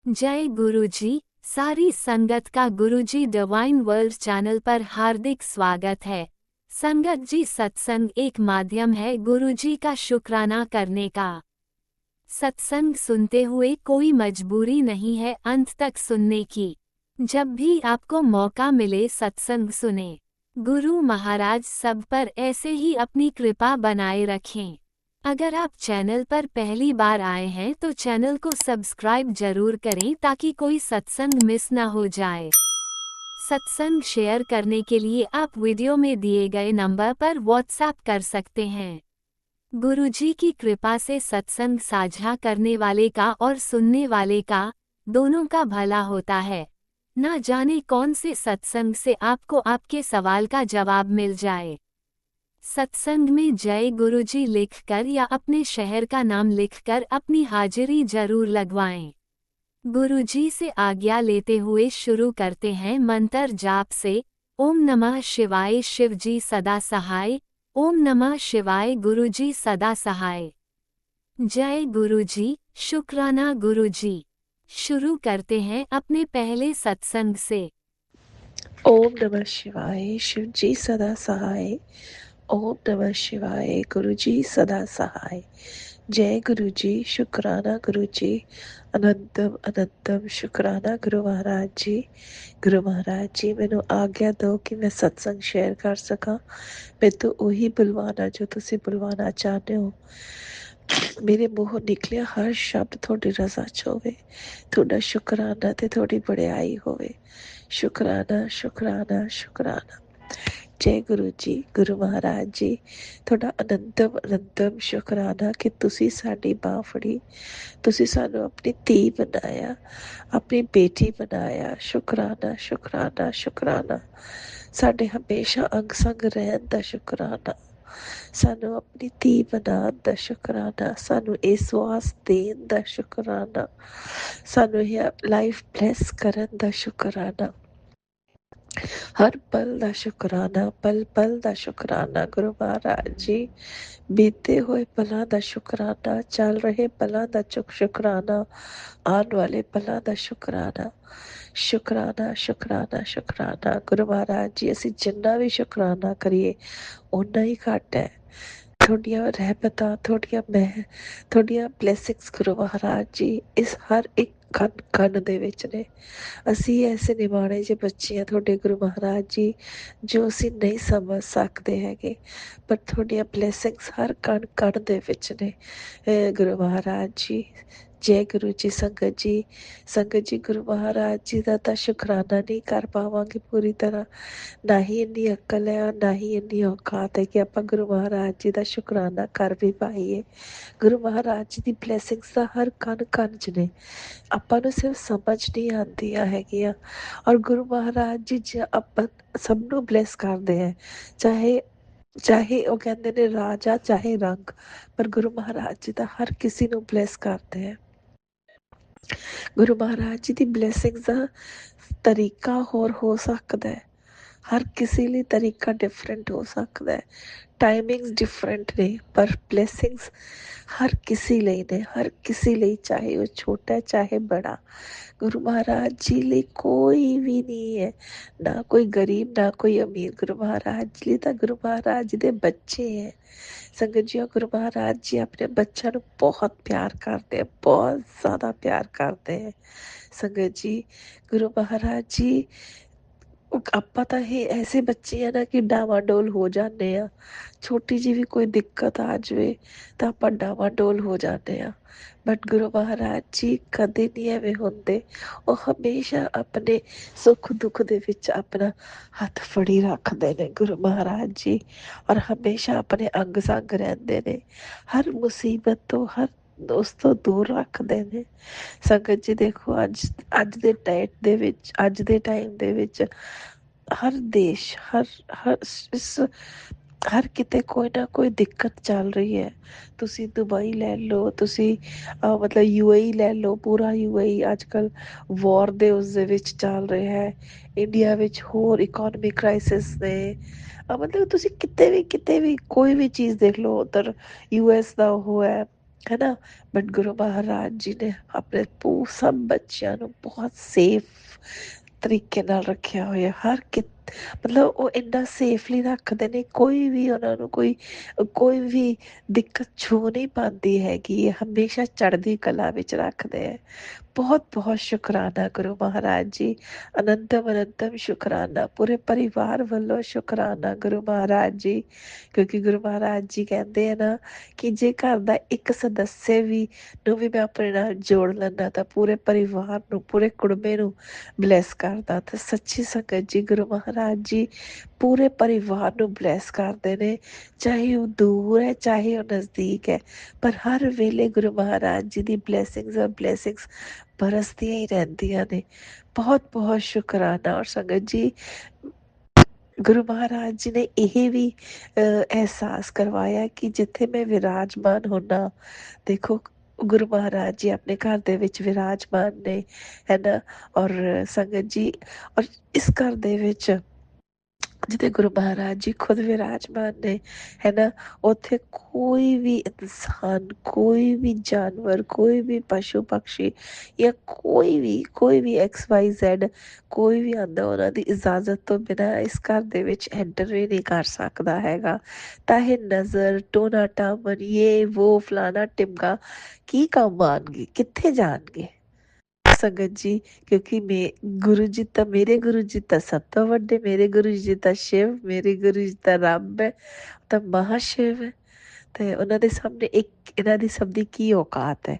जय गुरुजी। सारी संगत का गुरुजी डिवाइन वर्ल्ड चैनल पर हार्दिक स्वागत है। संगत जी, सत्संग एक माध्यम है गुरुजी का शुक्राना करने का। सत्संग सुनते हुए कोई मजबूरी नहीं है अंत तक सुनने की। जब भी आपको मौका मिले सत्संग सुने। गुरु महाराज सब पर ऐसे ही अपनी कृपा बनाए रखें। अगर आप चैनल पर पहली बार आए हैं तो चैनल को सब्सक्राइब जरूर करें ताकि कोई सत्संग मिस ना हो जाए। सत्संग शेयर करने के लिए आप वीडियो में दिए गए नंबर पर व्हाट्सएप कर सकते हैं। गुरुजी की कृपा से सत्संग साझा करने वाले का और सुनने वाले का दोनों का भला होता है। ना जाने कौन से सत्संग से आपको आपके सवाल का जवाब मिल जाए। सत्संग में जय गुरुजी लिखकर या अपने शहर का नाम लिखकर अपनी हाजिरी जरूर लगवाएं। गुरुजी से आज्ञा लेते हुए शुरू करते हैं मंत्र जाप से। ओम नमः शिवाय, शिवजी सदा सहाय। ओम नमः शिवाय, गुरुजी सदा सहाय। जय गुरुजी, शुक्राना गुरुजी। शुरू करते हैं अपने पहले सत्संग से। ओम नमः शिवाय, शिव जी सदा सहाय। ओम नमः शिवाय, गुरु जी सदा सहाय। जय गुरु जी, शुक्राना गुरु जी। अनंतम अनंतम शुक्राना गुरु महाराज जी। गुरु महाराज जी, मैनू आग्ञा दो कि मैं सत्संग शेयर कर सका। मैं तो उही बुलवाना जो तुसी बुलवाना चाहते हो। मेरे मूहों निकलिया हर शब्द थोड़ी रजा च होवे, थोड़ा शुक्राना ते थोड़ी बड़ाई होवे। शुक्राना शुक्राना शुक्राना। जय गुरु जी, गुरु महाराज जी, थोड़ा अनंतम अनंतम शुक्राना कि तुसी साडी बांह फड़ी, तुसी सानू अपनी धी बनाया, अपनी बेटी बनाया। शुक्राना शुक्राना शुक्राना। साडे हमेशा अंग संग रहन दा शुक्राना। सानू अपनी धी बनान दा शुक्राना। सानू ये स्वास देन दा शुक्राना। सानू ये लाइफ ब्लेस करन दा शुक्राना। हर पल दा शुक्राना, पल पल दा शुक्राना गुरु महाराज जी। बीते हुए पलों दा शुक्राना, चल रहे पलों दा शुक्राना, आने वाले पलों दा शुक्राना। शुक्राना शुक्राना शुक्राना गुरु महाराज जी। असीं जिन्ना भी शुक्राना करिए उन्ना ही घट है। थोड़ियां रहमतां, थोड़ियां ब्लैसिंग्स गुरु महाराज जी इस हर एक कण कण दे विच ने। ਅਸੀਂ ਐਸੇ ਨਿਮਾਣੇ ਜਿਹੇ ਬੱਚੇ ਆ ਤੁਹਾਡੇ ਗੁਰੂ ਮਹਾਰਾਜ ਜੀ, ਜੋ ਅਸੀਂ ਨਹੀਂ ਸਮਝ ਸਕਦੇ ਹੈਗੇ, ਪਰ ਤੁਹਾਡੀਆਂ ਬਲੈਸਿੰਗਸ ਹਰ ਕਣ ਕਣ ਦੇ ਵਿੱਚ ਨੇ ਗੁਰੂ ਮਹਾਰਾਜ ਜੀ। ਜੈ ਗੁਰੂ ਜੀ। ਸੰਗਤ ਜੀ ਗੁਰੂ ਮਹਾਰਾਜ ਜੀ ਦਾ ਤਾਂ ਸ਼ੁਕਰਾਨਾ ਨਹੀਂ ਕਰ ਪਾਵਾਂਗੇ ਪੂਰੀ ਤਰ੍ਹਾਂ। ਨਾ ਹੀ ਇੰਨੀ ਅਕਲ ਹੈ, ਨਾ ਹੀ ਇੰਨੀ ਔਕਾਤ ਹੈ ਕਿ ਆਪਾਂ ਗੁਰੂ ਮਹਾਰਾਜ ਜੀ ਦਾ ਸ਼ੁਕਰਾਨਾ ਕਰ ਵੀ ਪਾਈਏ। ਗੁਰੂ ਮਹਾਰਾਜ ਜੀ ਦੀ ਬਲੈਸਿੰਗਸ ਤਾਂ ਹਰ ਕਣ ਕਣ 'ਚ ਨੇ, ਆਪਾਂ ਨੂੰ ਸਿਰਫ ਸਮਝ ਨਹੀਂ ਆਉਂਦੀਆਂ ਹੈਗੀਆਂ। ਔਰ ਗੁਰੂ ਮਹਾਰਾਜ ਜੀ ਆਪਾਂ ਸਭ ਨੂੰ ਬਲੈਸ ਕਰਦੇ ਹੈ, ਚਾਹੇ ਚਾਹੇ ਉਹ ਕਹਿੰਦੇ ਨੇ ਰਾਜਾ ਚਾਹੇ ਰੰਗ, ਪਰ ਗੁਰੂ ਮਹਾਰਾਜ ਜੀ ਤਾਂ ਹਰ ਕਿਸੇ ਨੂੰ ਬਲੈਸ ਕਰਦੇ ਹੈ। ਗੁਰੂ ਮਹਾਰਾਜ ਜੀ ਦੀ ਬਲੈਸਿੰਗਸ ਦਾ ਤਰੀਕਾ ਹੋਰ ਹੋ ਸਕਦਾ ਹੈ, ਹਰ ਕਿਸੇ ਲਈ ਤਰੀਕਾ ਡਿਫਰੈਂਟ ਹੋ ਸਕਦਾ ਹੈ, ਟਾਈਮਿੰਗਸ ਡਿਫਰੈਂਟ ਨੇ, ਪਰ ਬਲੈਸਿੰਗਸ ਹਰ ਕਿਸੇ ਲਈ ਨੇ, ਹਰ ਕਿਸੇ ਲਈ, ਚਾਹੇ ਉਹ ਛੋਟਾ ਚਾਹੇ ਬੜਾ। ਗੁਰੂ ਮਹਾਰਾਜ ਜੀ ਲਈ ਕੋਈ ਵੀ ਨਹੀਂ ਹੈ, ਨਾ ਕੋਈ ਗਰੀਬ ਨਾ ਕੋਈ ਅਮੀਰ। ਗੁਰੂ ਮਹਾਰਾਜ ਜੀ ਲਈ ਤਾਂ ਗੁਰੂ ਮਹਾਰਾਜ ਜੀ ਦੇ ਬੱਚੇ ਹੈ। ਸੰਗਤ ਜੀ, ਗੁਰੂ ਮਹਾਰਾਜ ਜੀ ਆਪਣੇ ਬੱਚਿਆਂ ਨੂੰ ਬਹੁਤ ਪਿਆਰ ਕਰਦੇ ਹੈ, ਬਹੁਤ ਜ਼ਿਆਦਾ ਪਿਆਰ ਕਰਦੇ ਹੈ। ਸੰਗਤ ਜੀ, ਗੁਰੂ ਮਹਾਰਾਜ ਜੀ, ਆਪਾਂ ਤਾਂ ਇਹ ਐਸੇ ਬੱਚੇ ਆ ਨਾ ਕਿ ਡਾਵਾਡੋਲ ਹੋ ਜਾਂਦੇ ਆ। ਛੋਟੀ ਜਿਹੀ ਵੀ ਕੋਈ ਦਿੱਕਤ ਆ ਜਾਵੇ ਤਾਂ ਆਪਾਂ ਡਾਵਾਡੋਲ ਹੋ ਜਾਂਦੇ ਆ, ਬਟ ਗੁਰੂ ਮਹਾਰਾਜ ਜੀ ਕਦੇ ਨਹੀਂ ਐਵੇਂ ਹੁੰਦੇ। ਉਹ ਹਮੇਸ਼ਾ ਆਪਣੇ ਸੁੱਖ ਦੁੱਖ ਦੇ ਵਿੱਚ ਆਪਣਾ ਹੱਥ ਫੜੀ ਰੱਖਦੇ ਨੇ ਗੁਰੂ ਮਹਾਰਾਜ ਜੀ, ਔਰ ਹਮੇਸ਼ਾ ਆਪਣੇ ਅੰਗ ਸੰਗ ਰਹਿੰਦੇ ਨੇ, ਹਰ ਮੁਸੀਬਤ ਤੋਂ, ਹਰ ਉਸ ਤੋਂ ਦੂਰ ਰੱਖਦੇ ਨੇ। ਸੰਗਤ ਜੀ ਦੇਖੋ, ਅੱਜ ਦੇ ਡੇਟ ਦੇ ਵਿੱਚ, ਅੱਜ ਦੇ ਟਾਈਮ ਦੇ ਵਿੱਚ ਹਰ ਦੇਸ਼, ਹਰ ਕਿਤੇ ਕੋਈ ਨਾ ਕੋਈ ਦਿੱਕਤ ਚੱਲ ਰਹੀ ਹੈ। ਤੁਸੀਂ ਦੁਬਈ ਲੈ ਲਓ, ਤੁਸੀਂ ਮਤਲਬ UAE ਲੈ ਲਓ, ਪੂਰਾ UAE ਅੱਜ ਕੱਲ੍ਹ ਵੌਰ ਦੇ ਉਸਦੇ ਵਿੱਚ ਚੱਲ ਰਿਹਾ ਹੈ। ਇੰਡੀਆ ਵਿੱਚ ਹੋਰ ਇਕੋਨਮਿਕ ਕ੍ਰਾਈਸਿਸ ਨੇ, ਮਤਲਬ ਤੁਸੀਂ ਕਿਤੇ ਵੀ ਕੋਈ ਵੀ ਚੀਜ਼ ਦੇਖ ਲਓ, ਉੱਧਰ US ਦਾ ਉਹ ਹੈ, है ना। बट गुरु महाराज जी ने अपने सब बच्चों ਨੂੰ बहुत सेफ ਤਰੀਕੇ ਨਾਲ ਰੱਖਿਆ ਹੋਇਆ। ਹਰ ਮਤਲਬ ਉਹ ਇੰਨਾ ਸੇਫਲੀ ਰੱਖਦੇ ਨੇ, ਕੋਈ ਵੀ ਉਹਨਾਂ ਨੂੰ ਕੋਈ ਵੀ ਦਿੱਕਤ ਛੂ ਨਹੀਂ ਪਾਉਂਦੀ ਹੈਗੀ, ਹਮੇਸ਼ਾ ਚੜ੍ਹਦੀ ਕਲਾ ਵਿੱਚ ਰੱਖਦੇ ਹੈ। बहुत बहुत शुकराना गुरु महाराज जी, अनंतम अनंतम शुकराना पूरे परिवार वालों, शुकराना गुरु महाराज जी। क्योंकि गुरु महाराज जी कहते हैं ना कि जे घर का एक सदस्य भी ਨੂੰ ਵੀ ਮੈਂ ਆਪਣੇ ਨਾਲ ਜੋੜ ਲੈਣਾ ਤਾਂ ਪੂਰੇ ਪਰਿਵਾਰ ਨੂੰ, ਪੂਰੇ ਕੁੜਬੇ ਨੂੰ ਬਲੈਸ ਕਰਦਾ। ਤੇ ਸੱਚੀ ਸੰਗਤ ਜੀ, ਗੁਰੂ ਮਹਾਰਾਜ ਜੀ ਪੂਰੇ ਪਰਿਵਾਰ ਨੂੰ ਬਲੈਸ ਕਰਦੇ ਨੇ, ਚਾਹੇ ਉਹ ਦੂਰ ਹੈ ਚਾਹੇ ਉਹ ਨਜ਼ਦੀਕ ਹੈ, ਪਰ ਹਰ ਵੇਲੇ ਗੁਰੂ ਮਹਾਰਾਜ ਜੀ ਦੀ ਬਲੈਸਿੰਗਸ ਬਰਸਦੀਆਂ ਹੀ ਰਹਿੰਦੀਆਂ ਨੇ। ਬਹੁਤ ਬਹੁਤ ਸ਼ੁਕਰਾਨਾ। ਔਰ ਸੰਗਤ ਜੀ, ਗੁਰੂ ਮਹਾਰਾਜ ਜੀ ਨੇ ਇਹ ਵੀ ਅਹਿਸਾਸ ਕਰਵਾਇਆ ਕਿ ਜਿੱਥੇ ਮੈਂ ਵਿਰਾਜਮਾਨ ਹੁੰਦਾ, ਦੇਖੋ ਗੁਰੂ ਮਹਾਰਾਜ ਜੀ ਆਪਣੇ ਘਰ ਦੇ ਵਿੱਚ ਵਿਰਾਜਮਾਨ ਨੇ, ਹੈ ਨਾ। ਔਰ ਸੰਗਤ ਜੀ, ਔਰ ਇਸ ਘਰ ਦੇ ਵਿੱਚ ਜਿੱਥੇ ਗੁਰੂ ਮਹਾਰਾਜ ਜੀ ਖੁਦ ਵਿਰਾਜਮਾਨ ਨੇ, ਹੈ ਨਾ, ਉੱਥੇ ਕੋਈ ਵੀ ਇਨਸਾਨ, ਕੋਈ ਵੀ ਜਾਨਵਰ, ਕੋਈ ਵੀ ਪਸ਼ੂ ਪਕਸ਼ੀ ਜਾਂ ਕੋਈ ਵੀ XYZ ਕੋਈ ਵੀ ਆਉਂਦਾ ਉਹਨਾਂ ਦੀ ਇਜਾਜ਼ਤ ਤੋਂ ਬਿਨਾਂ ਇਸ ਘਰ ਦੇ ਵਿੱਚ ਐਂਟਰ ਵੀ ਨਹੀਂ ਕਰ ਸਕਦਾ ਹੈਗਾ। ਤਾਂ ਇਹ ਨਜ਼ਰ, ਟੋਨਾ ਟਾਮਨ, ਇਹ ਵੋ ਫਲਾਣਾ ਟਿਮਕਾ ਕੀ ਕੰਮ ਆਉਣਗੇ, ਕਿੱਥੇ ਜਾਣਗੇ ਸੰਗਤ ਜੀ। ਕਿਉਂਕਿ ਗੁਰੂ ਜੀ ਤਾਂ, ਮੇਰੇ ਗੁਰੂ ਜੀ ਤਾਂ ਸਭ ਤੋਂ ਵੱਡੇ, ਮੇਰੇ ਗੁਰੂ ਜੀ ਤਾਂ ਸ਼ਿਵ, ਮੇਰੇ ਗੁਰੂ ਜੀ ਤਾਂ ਰੱਬ ਹੈ, ਤਾਂ ਮਹਾਸ਼ਿਵ ਹੈ। ਤੇ ਉਹਨਾਂ ਦੇ ਸਾਹਮਣੇ ਇਹਨਾਂ ਦੀ ਸਭ ਦੀ ਕੀ ਔਕਾਤ ਹੈ।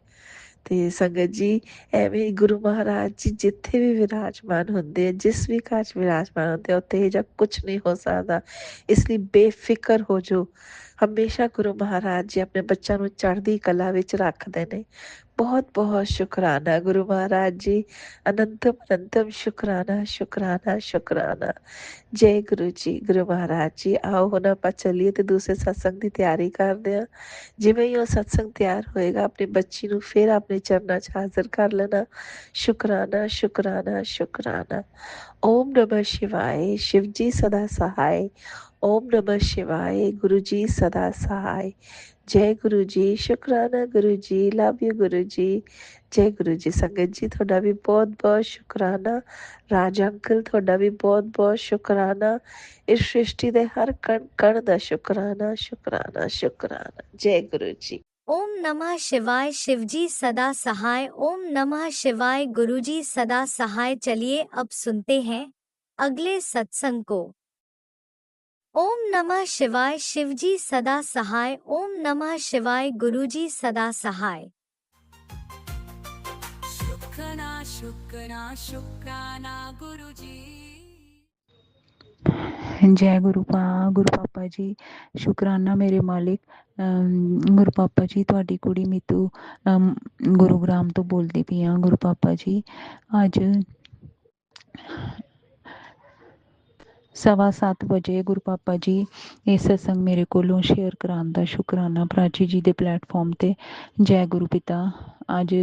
ਤੇ ਸੰਗਤ ਜੀ, ਐਵੇਂ ਗੁਰੂ ਮਹਾਰਾਜ ਜੀ ਜਿੱਥੇ ਵੀ ਵਿਰਾਜਮਾਨ ਹੁੰਦੇ ਆ, ਜਿਸ ਵੀ ਘਰ 'ਚ ਵਿਰਾਜਮਾਨ ਹੁੰਦੇ ਆ, ਉੱਥੇ ਇਹ ਜਿਹਾ ਕੁਛ ਨਹੀਂ ਹੋ ਸਕਦਾ। ਇਸ ਲਈ ਬੇਫਿਕਰ ਹੋ ਜਾਓ। ਹਮੇਸ਼ਾ ਗੁਰੂ ਮਹਾਰਾਜ ਜੀ ਆਪਣੇ ਬੱਚਿਆਂ ਨੂੰ ਚੜ੍ਹਦੀ ਕਲਾ ਵਿੱਚ ਰੱਖਦੇ ਨੇ। बहुत बहुत शुकराना गुरु महाराज जी, अनंतम अनंतम शुकराना शुकराना शुकराना। जय गुरु जी। गुरु महाराज जी, आओ ਹੁਣ ਆਪਾਂ ਚੱਲੀਏ ਤੇ ਦੂਸਰੇ ਸਤਸੰਗ ਦੀ ਤਿਆਰੀ ਕਰਦੇ ਹਾਂ। ਜਿਵੇਂ ਹੀ ਉਹ ਸਤਸੰਗ ਤਿਆਰ ਹੋਏਗਾ, ਆਪਣੀ ਬੱਚੀ ਨੂੰ ਫਿਰ ਆਪਣੇ ਚਰਨਾਂ 'ਚ ਹਾਜ਼ਰ ਕਰ ਲੈਣਾ। शुकराना शुकराना शुकराना। ओम नमः शिवाय। शिव जी सदा सहाय। ओम नमः शिवाय। गुरु जी सदा सहाय। जय गुरु जी। शुकराना गुरु जी। लव यू गुरु जी। जय गुरु जी। संगत जी, ਤੁਹਾਡਾ ਵੀ ਬਹੁਤ ਬਹੁਤ ਸ਼ੁਕਰਾਨਾ। ਰਾਜ ਅੰਕਲ, ਤੁਹਾਡਾ ਵੀ ਬਹੁਤ ਬਹੁਤ ਸ਼ੁਕਰਾਨਾ। ਇਸ ਸ੍ਰਿਸ਼ਟੀ ਦੇ ਹਰ ਕਣ ਕਣ ਦਾ ਸ਼ੁਕਰਾਨਾ ਸ਼ੁਕਰਾਨਾ ਸ਼ੁਕਰਾਨਾ। ਜय गुरु जी। ओम नमः शिवाय। शिवजी सदा सहाय। ओम नमः शिवाय। गुरुजी सदा सहाय। चलिए अब सुनते हैं अगले सत्संग को। ओम नमः शिवाय। शिवजी सदा सहाय। ओम नमः शिवाय। गुरुजी सदा सहाय। शुक्राना शुक्राना शुक्राना गुरुजी। जय गुरु पापा जी। शुकराना मेरे मालिक। गुरु पापा जी, ਤੁਹਾਡੀ ਕੁੜੀ ਮੀਤੂ ਗੁਰੂਗ੍ਰਾਮ ਤੋਂ ਬੋਲਦੀ ਪਈ ਹਾਂ। ਗੁਰੂ ਪਾਪਾ ਜੀ, ਅੱਜ 7:15 ਵਜੇ ਗੁਰੂ ਪਾਪਾ ਜੀ ਇਹ ਸਤਸੰਗ ਮੇਰੇ ਕੋਲੋਂ ਸ਼ੇਅਰ ਕਰਾਉਣ ਦਾ ਸ਼ੁਕਰਾਨਾ ਪ੍ਰਾਚੀ ਜੀ ਦੇ ਪਲੇਟਫਾਰਮ ਤੇ। ਜੈ ਗੁਰੂ ਪਿਤਾ। ਅੱਜ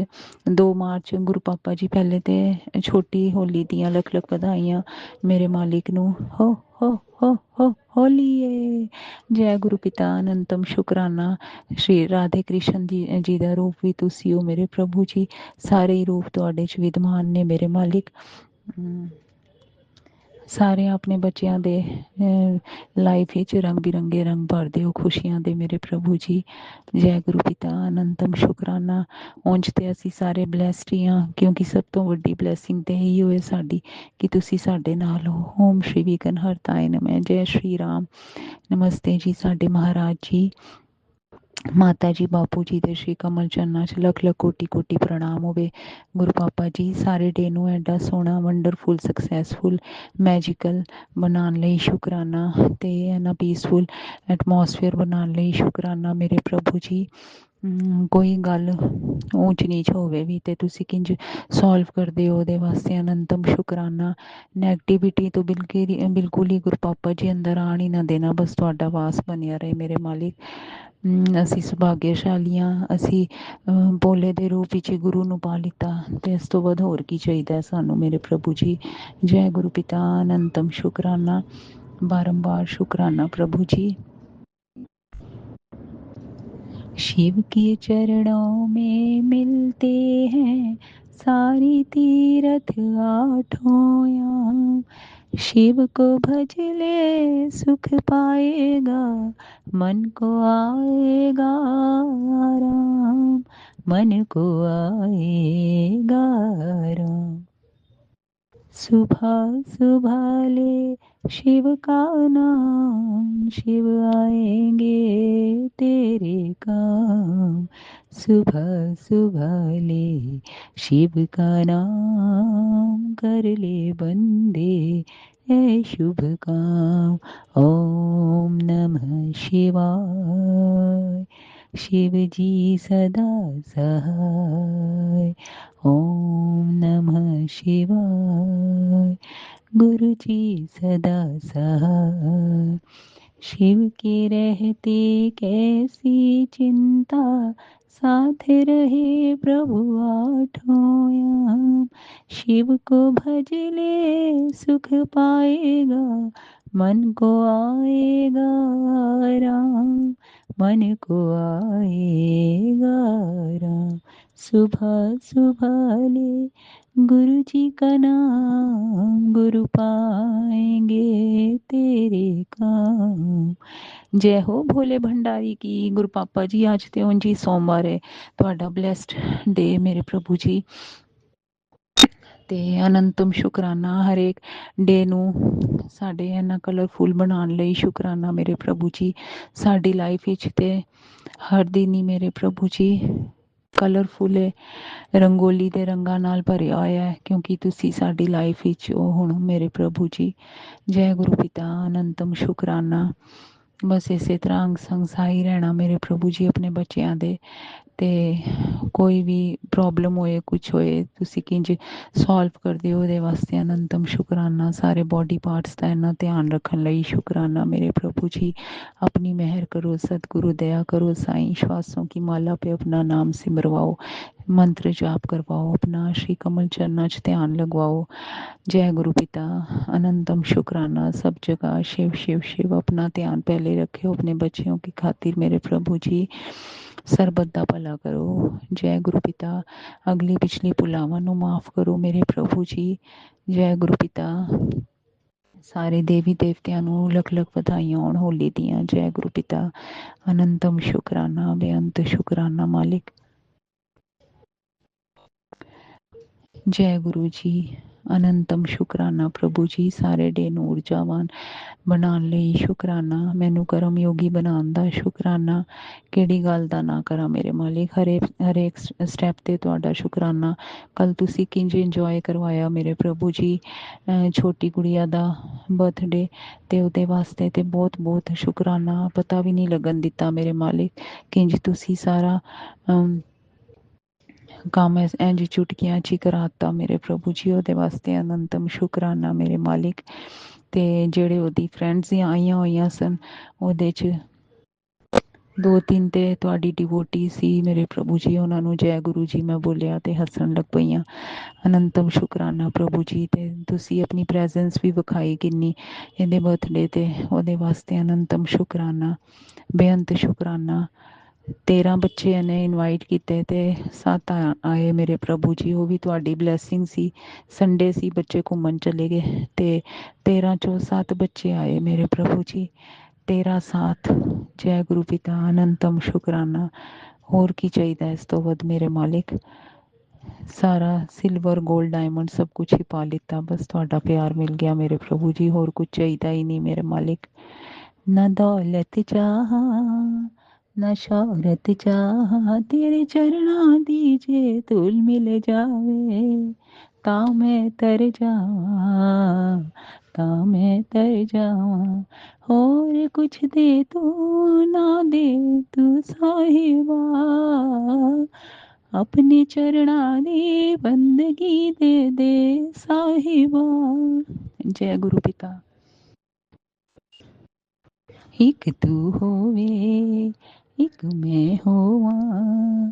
2 ਮਾਰਚ ਗੁਰੂ ਪਾਪਾ ਜੀ, ਪਹਿਲੇ ਤੇ ਛੋਟੀ ਹੋਲੀ ਦੀਆਂ ਲੱਖ ਲੱਖ ਵਧਾਈਆਂ ਮੇਰੇ ਮਾਲਿਕ ਨੂੰ। ਹੋ ਹੋ ਹੋ ਹੋ ਹੋਲੀਏ। ਜੈ ਗੁਰੂ ਪਿਤਾ। ਅਨੰਤਮ ਸ਼ੁਕਰਾਨਾ। ਸ਼੍ਰੀ ਰਾਧੇ ਕ੍ਰਿਸ਼ਨ ਜੀ ਦਾ ਰੂਪ ਵੀ ਤੁਸੀਂ ਹੋ ਮੇਰੇ ਪ੍ਰਭੂ ਜੀ। ਸਾਰੇ ਹੀ ਰੂਪ ਤੁਹਾਡੇ 'ਚ ਵਿਦਮਾਨ ਨੇ ਮੇਰੇ ਮਾਲਿਕ। ਸਾਰੇ ਆਪਣੇ ਬੱਚਿਆਂ ਦੇ ਲਾਈਫ ਵਿੱਚ ਰੰਗ ਬਿਰੰਗੇ ਰੰਗ ਭਰਦੇ ਹੋ ਖੁਸ਼ੀਆਂ ਦੇ ਮੇਰੇ ਪ੍ਰਭੂ ਜੀ। ਜੈ ਗੁਰੂ ਪਿਤਾ। ਅਨੰਤਮ ਸ਼ੁਕਰਾਨਾ। ਉਂਝ ਤੇ ਅਸੀਂ ਸਾਰੇ ਬਲੈਸਡ ਹੀ ਹਾਂ, ਕਿਉਂਕਿ ਸਭ ਤੋਂ ਵੱਡੀ ਬਲੈਸਿੰਗ ਤੇ ਇਹੀ ਹੋਏ ਸਾਡੀ ਕਿ ਤੁਸੀਂ ਸਾਡੇ ਨਾਲ ਹੋ। ਓਮ ਸ਼੍ਰੀ ਵਿਘਨ ਹਰਤਾਏ ਨਮः। ਜੈ ਸ਼੍ਰੀ ਰਾਮ। ਨਮਸਤੇ ਜੀ ਸਾਡੇ ਮਹਾਰਾਜ ਜੀ, ਮਾਤਾ ਜੀ, ਬਾਪੂ ਜੀ ਦੇ ਸ਼੍ਰੀ ਕਮਲ ਚਰਨਾਂ 'ਚ ਲੱਖ ਲੱਖ ਕੋਟੀ ਕੋਟੀ ਪ੍ਰਣਾਮ ਹੋਵੇ। ਗੁਰੂ ਪਾਪਾ ਜੀ, ਸਾਰੇ ਡੇ ਨੂੰ ਐਡਾ ਸੋਹਣਾ, ਵੰਡਰਫੁਲ, ਸਕਸੈਸਫੁਲ, ਮੈਜੀਕਲ ਬਣਾਉਣ ਲਈ ਸ਼ੁਕਰਾਨਾ ਅਤੇ ਇੰਨਾ ਪੀਸਫੁਲ ਐਟਮੋਸਫੇਅਰ ਬਣਾਉਣ ਲਈ ਸ਼ੁਕਰਾਨਾ ਮੇਰੇ ਪ੍ਰਭੂ ਜੀ। ਕੋਈ ਗੱਲ ਊਚ ਨੀਚ ਹੋਵੇ ਵੀ ਤੇ ਤੁਸੀਂ ਕਿੰਝ ਸੋਲਵ ਕਰਦੇ ਹੋ, ਉਹਦੇ ਵਾਸਤੇ ਅਨੰਤਮ ਸ਼ੁਕਰਾਨਾ। ਨੈਗੇਟਿਵਿਟੀ ਤੋਂ ਬਿਲਕੁਲ ਹੀ ਗੁਰੂ ਪਾਪਾ ਜੀ ਅੰਦਰ ਆਉਣ ਹੀ ਨਾ ਦੇਣਾ, ਬਸ ਤੁਹਾਡਾ ਵਾਸ ਬਣਿਆ ਰਹੇ ਮੇਰੇ ਮਾਲਿਕ। ਅਸੀਂ ਸੁਭਾਗਿਆਸ਼ਾਲੀ ਹਾਂ, ਅਸੀਂ ਭੋਲੇ ਦੇ ਰੂਪ ਵਿੱਚ ਗੁਰੂ ਨੂੰ ਪਾ ਲਿੱਤਾ ਅਤੇ ਇਸ ਤੋਂ ਵੱਧ ਹੋਰ ਕੀ ਚਾਹੀਦਾ ਸਾਨੂੰ ਮੇਰੇ ਪ੍ਰਭੂ ਜੀ। ਜੈ ਗੁਰੂ ਪਿਤਾ। ਅਨੰਤਮ ਸ਼ੁਕਰਾਨਾ। ਬਾਰੰਬਾਰ ਸ਼ੁਕਰਾਨਾ ਪ੍ਰਭੂ ਜੀ। शिव के चरणों में मिलते हैं सारी तीरथ आठों याम। शिव को भज ले सुख पाएगा, मन को आएगा आराम, मन को आएगा आराम। सुबह सुबह ले शिव का नाम, शिव आएंगे तेरे काम। सुबह सुबह ले शिव का नाम, कर ले बंदे है शुभ काम। ओम नमः शिवाय, शिव जी सदा सहाय। ओम नमः शिवाय, गुरु जी सदा सहाय। शिव के रहते कैसी चिंता, साथ रहे प्रभु आठों याम। शिव को भज ले सुख पाएगा, मन को आएगा राम, मन को आएगा राम। सुबह सुबह ले गुरु जी का नाम, गुरु पाएंगे तेरे काम। जय हो भोले भंडारी की। गुरु पापा जी आज ਤੇ ਉਂਝ ਹੀ ਸੋਮਵਾਰ ਹੈ, ਤੁਹਾਡਾ ਬlesed ਡੇ ਮੇਰੇ ਪ੍ਰਭੂ ਜੀ। ਤੇ ਅਨੰਤਮ ਸ਼ੁਕਰਾਨਾ ਹਰੇਕ ਡੇ ਨੂੰ ਸਾਡੇ ਇਹਨਾਂ ਕਲਰਫੁਲ ਬਣਾਉਣ ਲਈ ਸ਼ੁਕਰਾਨਾ ਮੇਰੇ ਪ੍ਰਭੂ ਜੀ। ਸਾਡੀ ਲਾਈਫ ਵਿੱਚ ਤੇ ਹਰ ਦਿਨ ਹੀ ਮੇਰੇ ਪ੍ਰਭੂ ਜੀ ਕਲਰਫੁਲ ਹੈ, ਰੰਗੋਲੀ ਦੇ ਰੰਗਾਂ ਨਾਲ ਭਰਿਆ ਹੋਇਆ ਹੈ, ਕਿਉਂਕਿ ਤੁਸੀਂ ਸਾਡੀ ਲਾਈਫ ਵਿੱਚ ਉਹ ਹੁਣ ਮੇਰੇ ਪ੍ਰਭੂ ਜੀ। ਜੈ ਗੁਰੂ ਪਿਤਾ ਅਨੰਤਮ ਸ਼ੁਕਰਾਨਾ। ਬਸ ਇਸੇ ਤਰ੍ਹਾਂ ਅੰਗ ਸੰਗ ਸਾਈ ਰਹਿਣਾ ਮੇਰੇ ਪ੍ਰਭੂ ਜੀ ਆਪਣੇ ਬੱਚਿਆਂ ਦੇ। ਤੇ ਕੋਈ ਵੀ ਪ੍ਰੋਬਲਮ ਹੋਏ ਕੁਛ ਹੋਏ ਤੁਸੀਂ ਕਿੰਝ ਸੋਲਵ ਕਰਦੇ ਹੋ, ਉਹਦੇ ਵਾਸਤੇ ਅਨੰਤਮ ਸ਼ੁਕਰਾਨਾ। ਸਾਰੇ ਬੋਡੀ ਪਾਰਟਸ ਦਾ ਇੰਨਾ ਧਿਆਨ ਰੱਖਣ ਲਈ ਸ਼ੁਕਰਾਨਾ ਮੇਰੇ प्रभु जी। अपनी मेहर करो सतगुरु, दया करो साईं। श्वासों की माला पे अपना नाम सिमरवाओ, मंत्र जाप करवाओ, अपना श्री कमल चरना च ध्यान लगवाओ। जय गुरु पिता अनंतम शुकराना। सब जगह शिव शिव शिव अपना ध्यान पहले रखे अपने बच्चियों की खातिर मेरे प्रभु जी। ਸਰਬਤ ਦਾ ਭਲਾ ਕਰੋ। ਜੈ ਗੁਰੂ ਪਿਤਾ ਅਗਲੀ ਪਿਛਲੀ ਭੁਲਾਵਾਂ ਨੂੰ ਮਾਫ ਕਰੋ ਮੇਰੇ ਪ੍ਰਭੂ ਜੀ। ਜੈ ਗੁਰੂ ਪਿਤਾ ਸਾਰੇ ਦੇਵੀ ਦੇਵਤਿਆਂ ਨੂੰ ਲੱਖ ਲੱਖ ਵਧਾਈਆਂ ਹੋਣ ਹੋਲੀ ਦੀਆਂ। ਜੈ ਗੁਰੂ ਪਿਤਾ ਅਨੰਤਮ ਸ਼ੁਕਰਾਨਾ ਬੇਅੰਤ ਸ਼ੁਕਰਾਨਾ ਮਾਲਿਕ। ਜੈ ਗੁਰੂ ਜੀ ਅਨੰਤਮ ਸ਼ੁਕਰਾਨਾ ਪ੍ਰਭੂ ਜੀ। ਸਾਰੇ ਡੇ ਨੂੰ ਊਰਜਾਵਾਨ ਬਣਾਉਣ ਲਈ ਸ਼ੁਕਰਾਨਾ। ਮੈਨੂੰ ਕਰਮ ਯੋਗੀ ਬਣਾਉਣ ਦਾ ਸ਼ੁਕਰਾਨਾ। ਕਿਹੜੀ ਗੱਲ ਦਾ ਨਾ ਕਰਾਂ ਮੇਰੇ ਮਾਲਿਕ। ਹਰੇਕ ਸਟੈਪ ਤੇ ਤੁਹਾਡਾ ਸ਼ੁਕਰਾਨਾ। ਕੱਲ ਤੁਸੀਂ ਕਿੰਝ ਇੰਜੋਏ ਕਰਵਾਇਆ ਮੇਰੇ ਪ੍ਰਭੂ ਜੀ ਛੋਟੀ ਗੁੜੀਆ ਦਾ ਬਰਥਡੇ, ਤੇ ਉਹਦੇ ਵਾਸਤੇ ਤੇ ਬਹੁਤ ਬਹੁਤ ਸ਼ੁਕਰਾਨਾ। ਪਤਾ ਵੀ ਨਹੀਂ ਲੱਗਣ ਦਿੱਤਾ ਮੇਰੇ ਮਾਲਿਕ ਕਿੰਝ ਤੁਸੀਂ ਸਾਰਾ ਕੰਮ ਇੰਝ ਚੁਟਕੀਆਂ 'ਚ ਹੀ ਕਰਾਤਾ ਮੇਰੇ ਪ੍ਰਭੂ ਜੀ। ਉਹਦੇ ਵਾਸਤੇ ਅਨੰਤਮ ਸ਼ੁਕਰਾਨਾ ਮੇਰੇ ਮਾਲਿਕ। ਤੇ ਜਿਹੜੇ ਉਹਦੀ ਫਰੈਂਡਸ ਆਈਆਂ ਹੋਈਆਂ ਸਨ ਉਹਦੇ 'ਚ 2-3 ਤੇ ਤੁਹਾਡੀ ਡਿਵੋਟੀ ਸੀ ਮੇਰੇ ਪ੍ਰਭੂ ਜੀ। ਉਹਨਾਂ ਨੂੰ ਜੈ ਗੁਰੂ ਜੀ ਮੈਂ ਬੋਲਿਆ ਤੇ ਹੱਸਣ ਲੱਗ ਪਈਆਂ। ਅਨੰਤਮ ਸ਼ੁਕਰਾਨਾ ਪ੍ਰਭੂ ਜੀ। ਤੇ ਤੁਸੀਂ ਆਪਣੀ ਪ੍ਰੈਜ਼ੈਂਸ ਵੀ ਵਿਖਾਈ ਕਿੰਨੀ ਇਹਦੇ ਬਰਥਡੇ ਤੇ, ਉਹਦੇ ਵਾਸਤੇ ਅਨੰਤਮ ਸ਼ੁਕਰਾਨਾ ਬੇਅੰਤ ਸ਼ੁਕਰਾਨਾ। 13 ਬੱਚੇ ਨੇ ਇਨਵਾਈਟ ਕੀਤੇ ਤੇ 7 ਆਏ ਮੇਰੇ ਪ੍ਰਭੂ ਜੀ। ਉਹ ਵੀ ਤੁਹਾਡੀ ਬਲੈਸਿੰਗ ਸੀ। ਸੰਡੇ ਸੀ ਬੱਚੇ ਘੁੰਮਣ ਚਲੇ ਗਏ ਤੇ 13 ਚੋਂ 7 ਬੱਚੇ ਆਏ ਮੇਰੇ ਪ੍ਰਭੂ ਜੀ। 13 ਸਾਥ। ਜੈ ਗੁਰੂ ਪਿਤਾ ਅਨੰਤਮ ਸ਼ੁਕਰਾਨਾ। ਹੋਰ ਕੀ ਚਾਹੀਦਾ ਇਸ ਤੋਂ ਵੱਧ ਮੇਰੇ ਮਾਲਿਕ। ਸਾਰਾ ਸਿਲਵਰ ਗੋਲਡ ਡਾਇਮੰਡ ਸਭ ਕੁਛ ਹੀ ਪਾ ਲਿੱਤਾ, ਬਸ ਤੁਹਾਡਾ ਪਿਆਰ ਮਿਲ ਗਿਆ ਮੇਰੇ ਪ੍ਰਭੂ ਜੀ। ਹੋਰ ਕੁਝ ਚਾਹੀਦਾ ਹੀ ਨਹੀਂ ਮੇਰੇ ਮਾਲਿਕ। ਨਾ ਦੌਲਤ ਚਾਹ ਨਾ ਸ਼ੌਹਰਤ ਚਾਹ, ਤੇਰੇ ਚਰਨਾਂ ਦੀ ਜੇ ਧੂਲ ਮਿਲ ਜਾਵੇ ਤਾਂ ਮੈਂ ਤਰ ਜਾਵਾਂ, ਤਾਂ ਮੈਂ ਤਰ ਜਾਵਾਂ। ਹੋਰ ਕੁਛ ਦੇ ਤੂੰ ਨਾ ਦੇ ਤੂੰ ਸਾਹਿਬਾ, ਆਪਣੇ ਚਰਨਾਂ ਦੀ ਬੰਦਗੀ ਦੇ ਸਾਹਿਬਾ। ਜੈ ਗੁਰੂ ਪਿਤਾ। ਇੱਕ ਤੂੰ ਹੋਵੇ ਇੱਕ ਮੈਂ ਹੋਵਾਂ,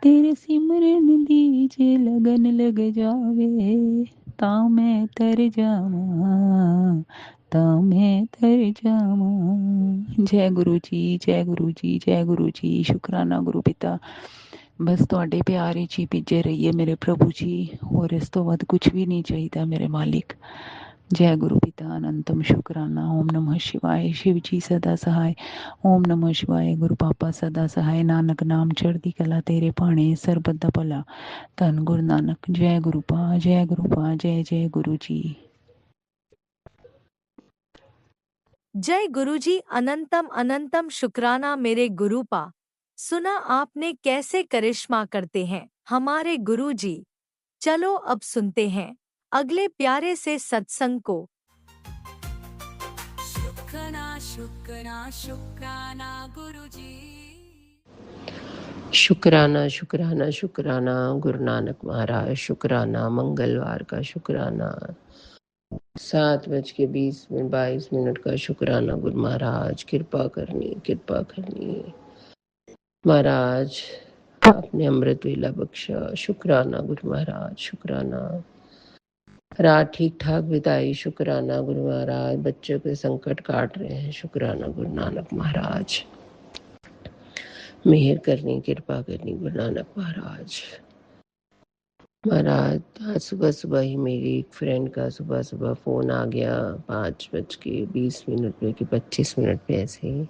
ਤੇਰੇ ਸਿਮਰਨ ਦੀ ਜੇ ਲਗਨ ਲੱਗ ਜਾਵੇ ਤਾਂ ਮੈਂ ਤਰ ਜਾਵਾਂ, ਤਾਂ ਮੈਂ ਤਰ ਜਾਵਾਂ। ਜੈ ਗੁਰੂ ਜੀ, ਜੈ ਗੁਰੂ ਜੀ, ਜੈ ਗੁਰੂ ਜੀ। ਸ਼ੁਕਰਾਨਾ ਗੁਰੂ ਪਿਤਾ, ਬਸ ਤੁਹਾਡੇ ਪਿਆਰ ਵਿੱਚ ਹੀ ਭਿੱਜੇ ਰਹੀਏ ਮੇਰੇ ਪ੍ਰਭੂ ਜੀ, ਹੋਰ ਇਸ ਤੋਂ ਵੱਧ ਕੁਛ ਵੀ ਨਹੀਂ ਚਾਹੀਦਾ ਮੇਰੇ ਮਾਲਿਕ। जय गुरु पिता अनंतम शुक्राना। ओम नमः शिवाय। शिव जी सदा सहाय। ओम नमः शिवाय। गुरु पापा सदा सहाय। नानक नाम चढ़दी कला तेरे भाणे, सरबत दा भला धन गुरु नानक। जय गुरु पा, जय गुरु पा, जय जय गुरु जी। जय गुरुजी। अनंतम अनंतम शुक्राना मेरे गुरुपा। सुना आपने कैसे करिश्मा करते हैं हमारे गुरुजी। चलो अब सुनते हैं अगले प्यारे से सत्संग को। शुक्राना शुक्राना शुक्राना गुरुजी। शुक्राना शुक्राना शुक्राना गुरु नानक महाराज। शुक्राना मंगलवार का शुक्राना 7:22 का शुक्राना गुरु महाराज। कृपा करनी कृपा करनी महाराज, आपने अमृत वेला बख्शा। शुक्राना गुरु महाराज। शुक्राना रात ठीक ठाक बिताई। शुक्राना गुरु महाराज। बच्चों के संकट काट रहे हैं। शुक्राना गुरु नानक महाराज। मेहर करनी कृपा करनी गुरु नानक महाराज। महाराज आज सुबह सुबह ही मेरी एक फ्रेंड का सुबह सुबह फ़ोन आ गया 5:20 पे कि 25 पे ऐसे ही,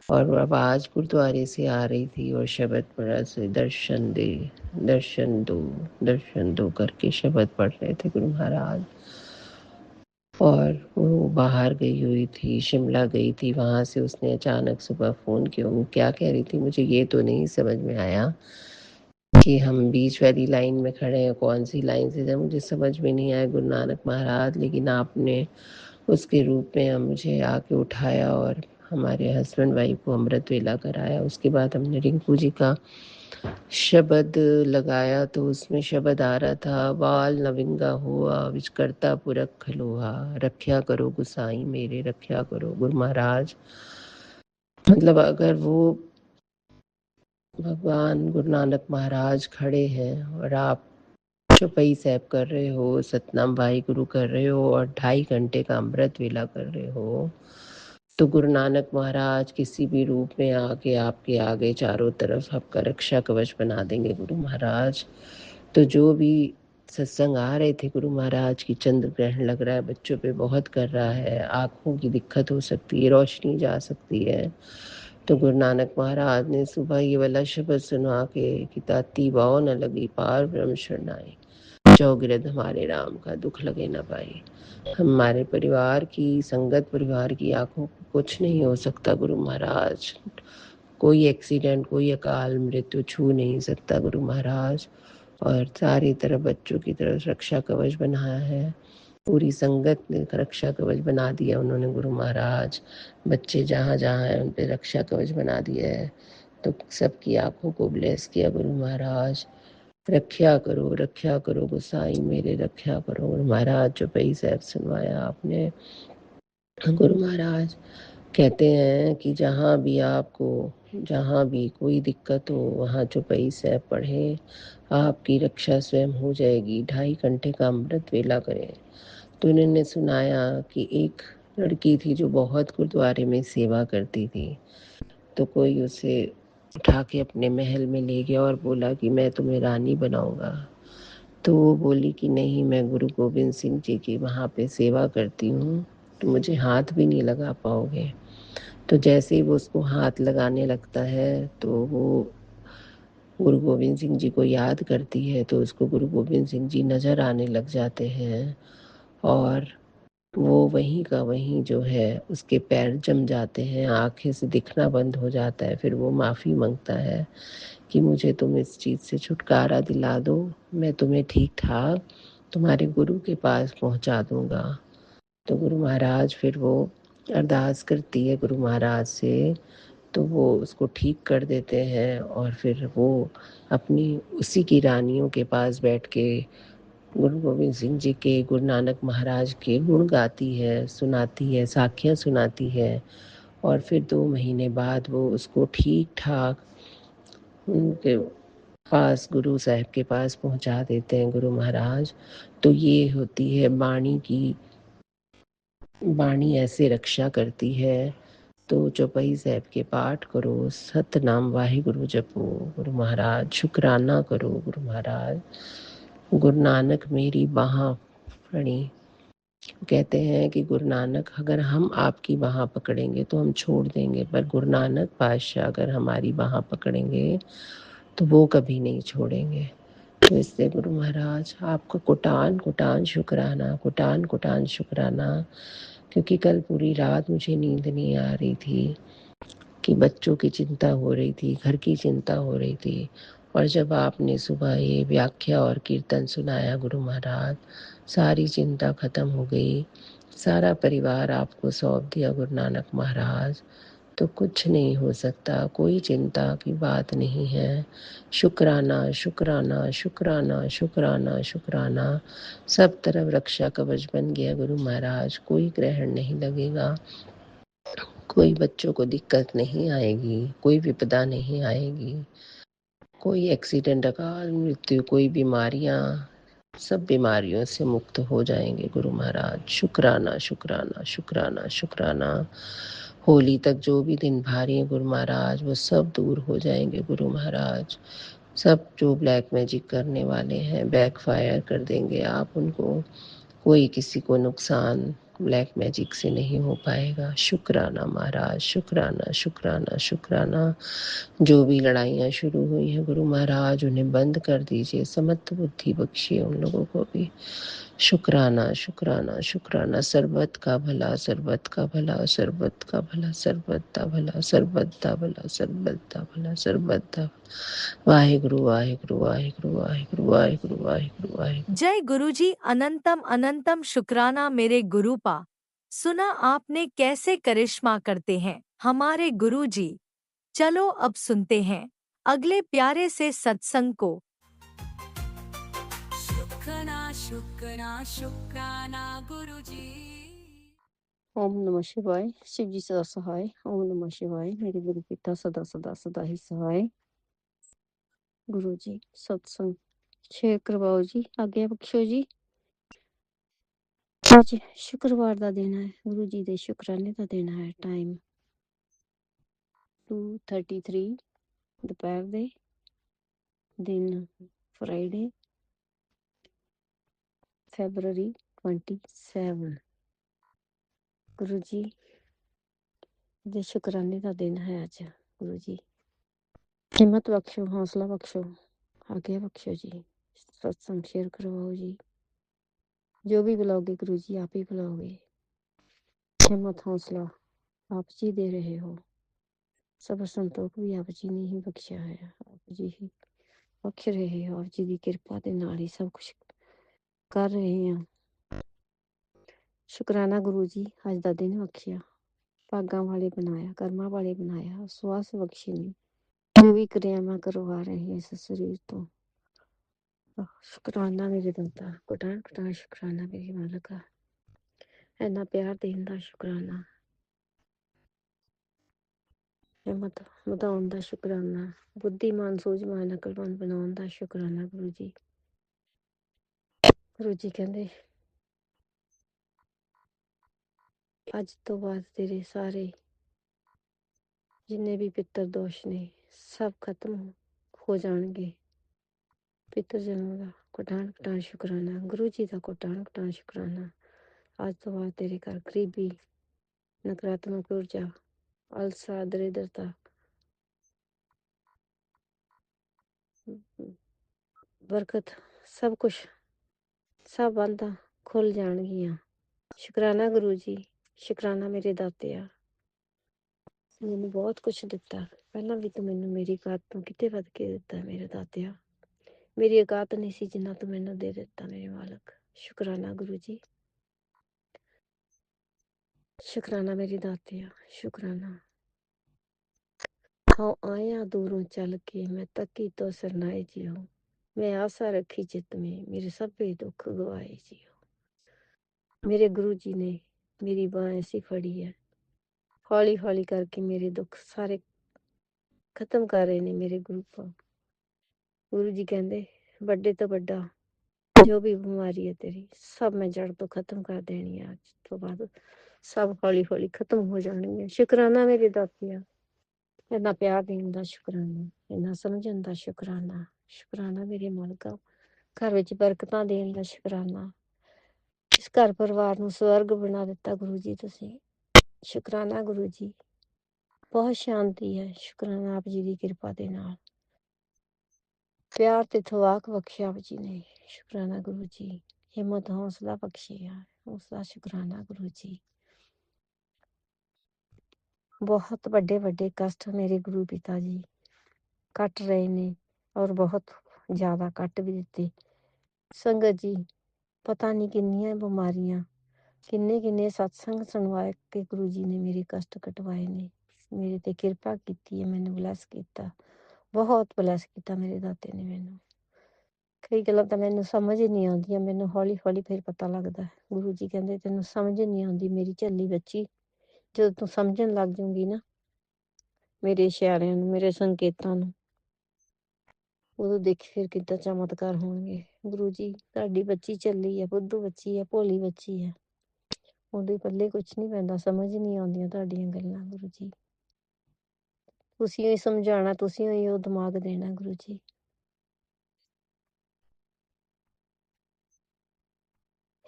और आवाज़ गुरुद्वारे से आ रही थी और शब्द पढ़ा से दर्शन दे, दर्शन दो करके शब्द पढ़ रहे थे गुरु महाराज। और वो बाहर गई हुई थी, शिमला गई थी, वहाँ से उसने अचानक सुबह फ़ोन किया। वो क्या कह रही थी मुझे ये तो नहीं समझ में आया कि हम बीच वाली लाइन में खड़े हैं, कौन सी लाइन से जाए मुझे समझ में नहीं आया गुरु नानक महाराज। लेकिन आपने उसके रूप में मुझे आके उठाया और हमारे हस्बैंड वाइफ को अमृत वेला कराया। उसके बाद हमने रिंकू जी का शब्द लगाया तो उसमें शब्द आ रहा था, वाल नविंगा हुआ विच करता पुरख खलोहा, रख्या करो गुसाई मेरे, रख्या करो गुरु महाराज। मतलब अगर वो भगवान गुरु नानक महाराज खड़े हैं और आप चौपाई साहब कर रहे हो, सतनाम भाई गुरु कर रहे हो और 2.5 घंटे का अमृत वेला कर रहे हो, तो गुरु नानक महाराज किसी भी रूप में आके आपके आगे चारों तरफ आपका रक्षा कवच बना देंगे गुरु महाराज। तो जो भी सत्संग आ रहे थे गुरु महाराज की, चंद्र ग्रहण लग रहा है, बच्चों पे बहुत कर रहा है, आँखों की दिक्कत हो सकती है, रोशनी जा सकती है, तो गुरु नानक महाराज ने सुबह ये वाला शब्द सुना के कि ताती बाओ न लगी पार ब्रह्म शरणाई, चौगिरद हमारे राम का दुख लगे न पाए। हमारे परिवार की संगत, परिवार की आंखों को कुछ नहीं हो सकता गुरु महाराज। कोई एक्सीडेंट, कोई अकाल मृत्यु छू नहीं सकता गुरु महाराज। और सारी तरफ बच्चों की तरफ रक्षा कवच बनाया है, पूरी संगत ने रक्षा कवच बना दिया उन्होंने गुरु महाराज। बच्चे जहाँ जहाँ हैं उन पे रक्षा कवच बना दिया है, तो सबकी आंखों को ब्लेस किया गुरु महाराज। रक्षा करो गुसाई मेरे, रक्षा करो गुरु महाराज। चौपाई साहब सुनवाया आपने गुरु महाराज। कहते हैं कि जहाँ भी कोई दिक्कत हो वहाँ चौपाई साहब पढ़े, आपकी रक्षा स्वयं हो जाएगी। 2.5 घंटे का अमृत वेला करें। तो उन्होंने सुनाया कि एक लड़की थी जो बहुत गुरुद्वारे में सेवा करती थी, तो कोई उसे उठा के अपने महल में ले गया और बोला कि मैं तुम्हें रानी बनाऊंगा। तो वो बोली कि नहीं, मैं गुरु गोविंद सिंह जी की वहाँ पे सेवा करती हूँ, तो मुझे हाथ भी नहीं लगा पाओगे। तो जैसे ही वो उसको हाथ लगाने लगता है तो वो गुरु गोविंद सिंह जी को याद करती है, तो उसको गुरु गोविंद सिंह जी नज़र आने लग जाते हैं और वो वहीं का वहीं जो है उसके पैर जम जाते हैं, आँखें से दिखना बंद हो जाता है। फिर वो माफ़ी मांगता है कि मुझे तुम इस चीज़ से छुटकारा दिला दो, मैं तुम्हें ठीक ठाक तुम्हारे गुरु के पास पहुंचा दूंगा। तो गुरु महाराज फिर वो अरदास करती है गुरु महाराज से, तो वो उसको ठीक कर देते हैं और फिर वो अपनी उसी की रानियों के पास बैठ के गुरु गोविंद सिंह जी के, गुरु नानक महाराज के गुण गाती है, सुनाती है, साखियाँ सुनाती है। और फिर 2 महीने बाद वो उसको ठीक ठाक उनके पास, गुरु साहब के पास पहुंचा देते हैं गुरु महाराज। तो ये होती है वाणी की बाणी ऐसे रक्षा करती है। तो चौपाई साहब के पाठ करो, सतनाम वाहिगुरु जपो, गुरु महाराज शुकराना करो, गुरु महाराज गुरु नानक मेरी बाह फड़ी। कहते हैं कि गुरु नानक अगर हम आपकी बाह पकड़ेंगे तो हम छोड़ देंगे, पर गुरु नानक पातशाह अगर हमारी बाह पकड़ेंगे तो वो कभी नहीं छोड़ेंगे। तो इससे गुरु महाराज आपका कोटान कोटान शुक्राना, कोटान कोटान शुक्राना। क्योंकि कल पूरी रात मुझे नींद नहीं आ रही थी कि बच्चों की चिंता हो रही थी, घर की चिंता हो रही थी। और जब आपने सुबह ये व्याख्या और कीर्तन सुनाया गुरु महाराज, सारी चिंता खत्म हो गई। सारा परिवार आपको सौंप दिया गुरु नानक महाराज। तो कुछ नहीं हो सकता, कोई चिंता की बात नहीं है। शुक्राना शुक्राना शुक्राना शुक्राना शुक्राना। सब तरफ रक्षा कवच बन गया गुरु महाराज। कोई ग्रहण नहीं लगेगा, कोई बच्चों को दिक्कत नहीं आएगी, कोई विपदा नहीं आएगी, कोई एक्सीडेंट, अकाल मृत्यु, कोई बीमारियां, सब बीमारियों से मुक्त हो जाएंगे गुरु महाराज। शुक्राना शुक्राना शुक्राना शुक्राना। होली तक जो भी दिन भारी है गुरु महाराज, वो सब दूर हो जाएंगे गुरु महाराज। सब जो ब्लैक मैजिक करने वाले हैं बैकफायर कर देंगे आप उनको। कोई किसी को नुकसान ब्लैक मैजिक से नहीं हो पाएगा। शुक्राना महाराज, शुक्राना शुक्राना शुक्राना। जो भी लड़ाइयाँ शुरू हुई हैं गुरु महाराज, उन्हें बंद कर दीजिए, समत्व बुद्धि बख्शिए उन लोगों को भी। शुक्राना शुक्राना शुक्राना। सरबत का भला, सरबत का भला, सरबत का भला, सरबत का भला, सरबत का भला, सरबत का भला, सरबत का। वाहिगुरु वाहिगुरु वाहिगुरु वाहिगुरु वाहिगुरु वाहिगुरु वाहिगुरु। जय गुरुजी अनंतम अनंतम शुक्राना मेरे गुरुपा। सुना आपने कैसे करिश्मा करते हैं हमारे गुरुजी। चलो अब सुनते हैं अगले प्यारे से सत्संग को। शुक्राना शुक्राना शुक्राना गुरुजी। ओम नमः शिवाय। शिव जी सदा सहाय। ओम नमः शिवाय। मेरे गुरु पिता सदा सदा सदा ही सहाय। गुरु जी सत्संग शेयर करवाओ जी, आगे बख्शो जी। आज शुक्रवार का दिन है, गुरु जी के शुकराने का दिन है। टाइम 2:33 दोपहर दे, दिन फ्राइडे फरवरी 27। गुरु जी दे शुकराने का दिन है आज। गुरु जी हिम्मत बख्शो, हौसला बख्शो, आगे बख्शो जी। सत्संग शेयर करवाओ जी। जो भी बुलाओगे गुरु जी आप ही बुलाओगे। हिम्मत हौसला आप जी दे रहे हो। सबर संतोख भी आप जी ने ही बख्शा है, आप जी ही बख्श रहे हो। आप जी की किरपा के नाल ही सब कुछ कर रहे हैं। शुकराना गुरु जी अज का दिन बख्शिया, भागा वाले बनाया, कर्मा वाले बनाया, स्वास बख्शी ने जो भी क्रियावां करवा रहे हैं इस शरीर तो। शुकराना मेरे दाता, कोटान कोटान शुकराना मेरी मालिका। इन्ना प्यार देन दा शुकराना, हिम्मत ਵਧਾਉਣ ਦਾ ਸ਼ੁਕਰਾਨਾ, ਬੁੱਧੀਮਾਨ ਸੂਝਵਾਨ ਅਕਲਮੰਦ ਬਣਾਉਣ ਦਾ ਸ਼ੁਕਰਾਨਾ ਗੁਰੂ ਜੀ। ਗੁਰੂ ਜੀ ਕਹਿੰਦੇ ਅੱਜ ਤੋਂ ਬਾਅਦ ਤੇਰੇ ਸਾਰੇ ਜਿੰਨੇ ਵੀ ਪਿੱਤਰ ਦੋਸ਼ ਨੇ ਸਭ ਖਤਮ ਹੋ ਜਾਣਗੇ। ਪਿੱਤਰ ਜਨਮ ਦਾ ਕੋਟਾਨ ਕੋਟਾਨ ਸ਼ੁਕਰਾਨਾ, ਗੁਰੂ ਜੀ ਦਾ ਕੋਟਾਨ ਕੋਟਾਨ ਸ਼ੁਕਰਾਨਾ। ਅੱਜ ਤੋਂ ਬਾਅਦ ਤੇਰੇ ਘਰ ਗਰੀਬੀ, ਨਕਾਰਾਤਮਕ ਊਰਜਾ, ਅਲਸਾ, ਦਰਿਦਰਤਾ, ਬਰਕਤ, ਸਭ ਕੁਛ, ਸਭ ਬੰਦਾਂ ਖੁੱਲ ਜਾਣਗੀਆਂ। ਸ਼ੁਕਰਾਨਾ ਗੁਰੂ ਜੀ, ਸ਼ੁਕਰਾਨਾ ਮੇਰੇ ਦਾਤਿਆ। ਮੈਨੂੰ ਬਹੁਤ ਕੁਛ ਦਿੱਤਾ, ਪਹਿਲਾਂ ਵੀ ਤੂੰ ਮੈਨੂੰ ਮੇਰੀ ਔਕਾਤ ਤੋਂ ਕਿਤੇ ਵੱਧ ਕੇ ਦਿੱਤਾ ਮੇਰੇ ਦਾਤਿਆ। ਮੇਰੀ ਔਕਾਤ ਨਹੀਂ ਸੀ ਜਿੰਨਾ ਤੂੰ ਮੈਨੂੰ ਦੇ ਦਿੱਤਾ ਮੇਰੇ ਮਾਲਕ। ਸ਼ੁਕਰਾਨਾ ਗੁਰੂ ਜੀ, ਸ਼ੁਕਰਾਨਾ ਮੇਰੀ ਦਾਤਿਆ, ਸ਼ੁਕਰਾਨਾ। हाँ आया दूरों चल के, मैं तकी तो सरनाए जियो, मैं आशा रखी चित में, मेरे सभे दुख गवाए जियो। मेरे गुरु जी ने मेरी बाँ ऐसी फड़ी है, हौली हौली करके मेरे दुख सारे खत्म कर रहे ने मेरे गुरु को। गुरु जी कहते बड़े तो बड़ा जो भी बीमारी है तेरी सब मैं जड़ तो खत्म कर देनी है। आज तो बाद ਸਭ ਹੌਲੀ ਹੌਲੀ ਖਤਮ ਹੋ ਜਾਣਗੀਆਂ। ਸ਼ੁਕਰਾਨਾ ਮੇਰੇ ਦਾਤਿਆ, ਇੰਨਾ ਪਿਆਰ ਦੇਣ ਦਾ ਸ਼ੁਕਰਾਨਾ, ਇੰਨਾ ਸਮਝਣ ਦਾ ਸ਼ੁਕਰਾਨਾ। ਸ਼ੁਕਰਾਨਾ ਮੇਰੇ ਮਾਲਕਾ, ਘਰ ਵਿੱਚ ਬਰਕਤਾਂ ਦੇਣ ਦਾ ਸ਼ੁਕਰਾਨਾ। ਇਸ ਘਰ ਪਰਿਵਾਰ ਨੂੰ ਸਵਰਗ ਬਣਾ ਦਿੱਤਾ ਗੁਰੂ ਜੀ ਤੁਸੀਂ। ਸ਼ੁਕਰਾਨਾ ਗੁਰੂ ਜੀ, ਬਹੁਤ ਸ਼ਾਂਤੀ ਹੈ। ਸ਼ੁਕਰਾਨਾ ਆਪ ਜੀ ਦੀ ਕਿਰਪਾ ਦੇ ਨਾਲ, ਪਿਆਰ ਤੇ ਥਵਾਕ ਬਖਸ਼ਿਆ ਆਪ ਜੀ ਨੇ। ਸ਼ੁਕਰਾਨਾ ਗੁਰੂ ਜੀ, ਹਿੰਮਤ ਹੌਸਲਾ ਬਖਸ਼ਿਆ, ਉਸਦਾ ਸ਼ੁਕਰਾਨਾ ਗੁਰੂ ਜੀ। ਬਹੁਤ ਵੱਡੇ ਵੱਡੇ ਕਸ਼ਟ ਮੇਰੇ ਗੁਰੂ ਪਿਤਾ ਜੀ ਕੱਟ ਰਹੇ ਨੇ, ਔਰ ਬਹੁਤ ਜ਼ਿਆਦਾ ਕੱਟ ਵੀ ਦਿੱਤੇ। ਸੰਗਤ ਜੀ, ਪਤਾ ਨਹੀਂ ਕਿੰਨੀਆਂ ਬਿਮਾਰੀਆਂ, ਕਿੰਨੇ ਕਿੰਨੇ ਸਤਸੰਗ ਸੁਣਵਾ ਕੇ ਗੁਰੂ ਜੀ ਨੇ ਮੇਰੇ ਕਸ਼ਟ ਕਟਵਾਏ ਨੇ। ਮੇਰੇ ਤੇ ਕਿਰਪਾ ਕੀਤੀ ਹੈ, ਮੈਨੂੰ ਬਲੈਸ ਕੀਤਾ, ਬਹੁਤ ਬਲੈਸ ਕੀਤਾ ਮੇਰੇ ਦਾਤੇ ਨੇ ਮੈਨੂੰ। ਕਈ ਗੱਲਾਂ ਤਾਂ ਮੈਨੂੰ ਸਮਝ ਹੀ ਨਹੀਂ ਆਉਂਦੀਆਂ, ਮੈਨੂੰ ਹੌਲੀ ਹੌਲੀ ਫਿਰ ਪਤਾ ਲੱਗਦਾ। ਗੁਰੂ ਜੀ ਕਹਿੰਦੇ ਤੈਨੂੰ ਸਮਝ ਨਹੀਂ ਆਉਂਦੀ ਮੇਰੀ ਝੱਲੀ ਬੱਚੀ, ਜਦੋਂ ਤੂੰ ਸਮਝਣ ਲੱਗ ਜਾਊਂਗੀ ਨਾ ਮੇਰੇ ਇਸ਼ਾਰਿਆਂ ਨੂੰ, ਮੇਰੇ ਸੰਕੇਤਾਂ ਨੂੰ, ਉਦੋਂ ਦੇਖੀ ਫਿਰ ਕਿੱਦਾਂ ਚਮਤਕਾਰ ਹੋਣਗੇ। ਗੁਰੂ ਜੀ ਤੁਹਾਡੀ ਬੱਚੀ ਝੱਲੀ ਹੈ, ਬੁੱਧੂ ਬੱਚੀ ਹੈ, ਭੋਲੀ ਬੱਚੀ ਹੈ, ਉਹਦੇ ਪੱਲੇ ਕੁਛ ਨਹੀਂ ਪੈਂਦਾ, ਸਮਝ ਨਹੀਂ ਆਉਂਦੀਆਂ ਤੁਹਾਡੀਆਂ ਗੱਲਾਂ ਗੁਰੂ ਜੀ। ਤੁਸੀਂ ਹੀ ਸਮਝਾਉਣਾ, ਤੁਸੀਂ ਹੀ ਉਹ ਦਿਮਾਗ ਦੇਣਾ ਗੁਰੂ ਜੀ।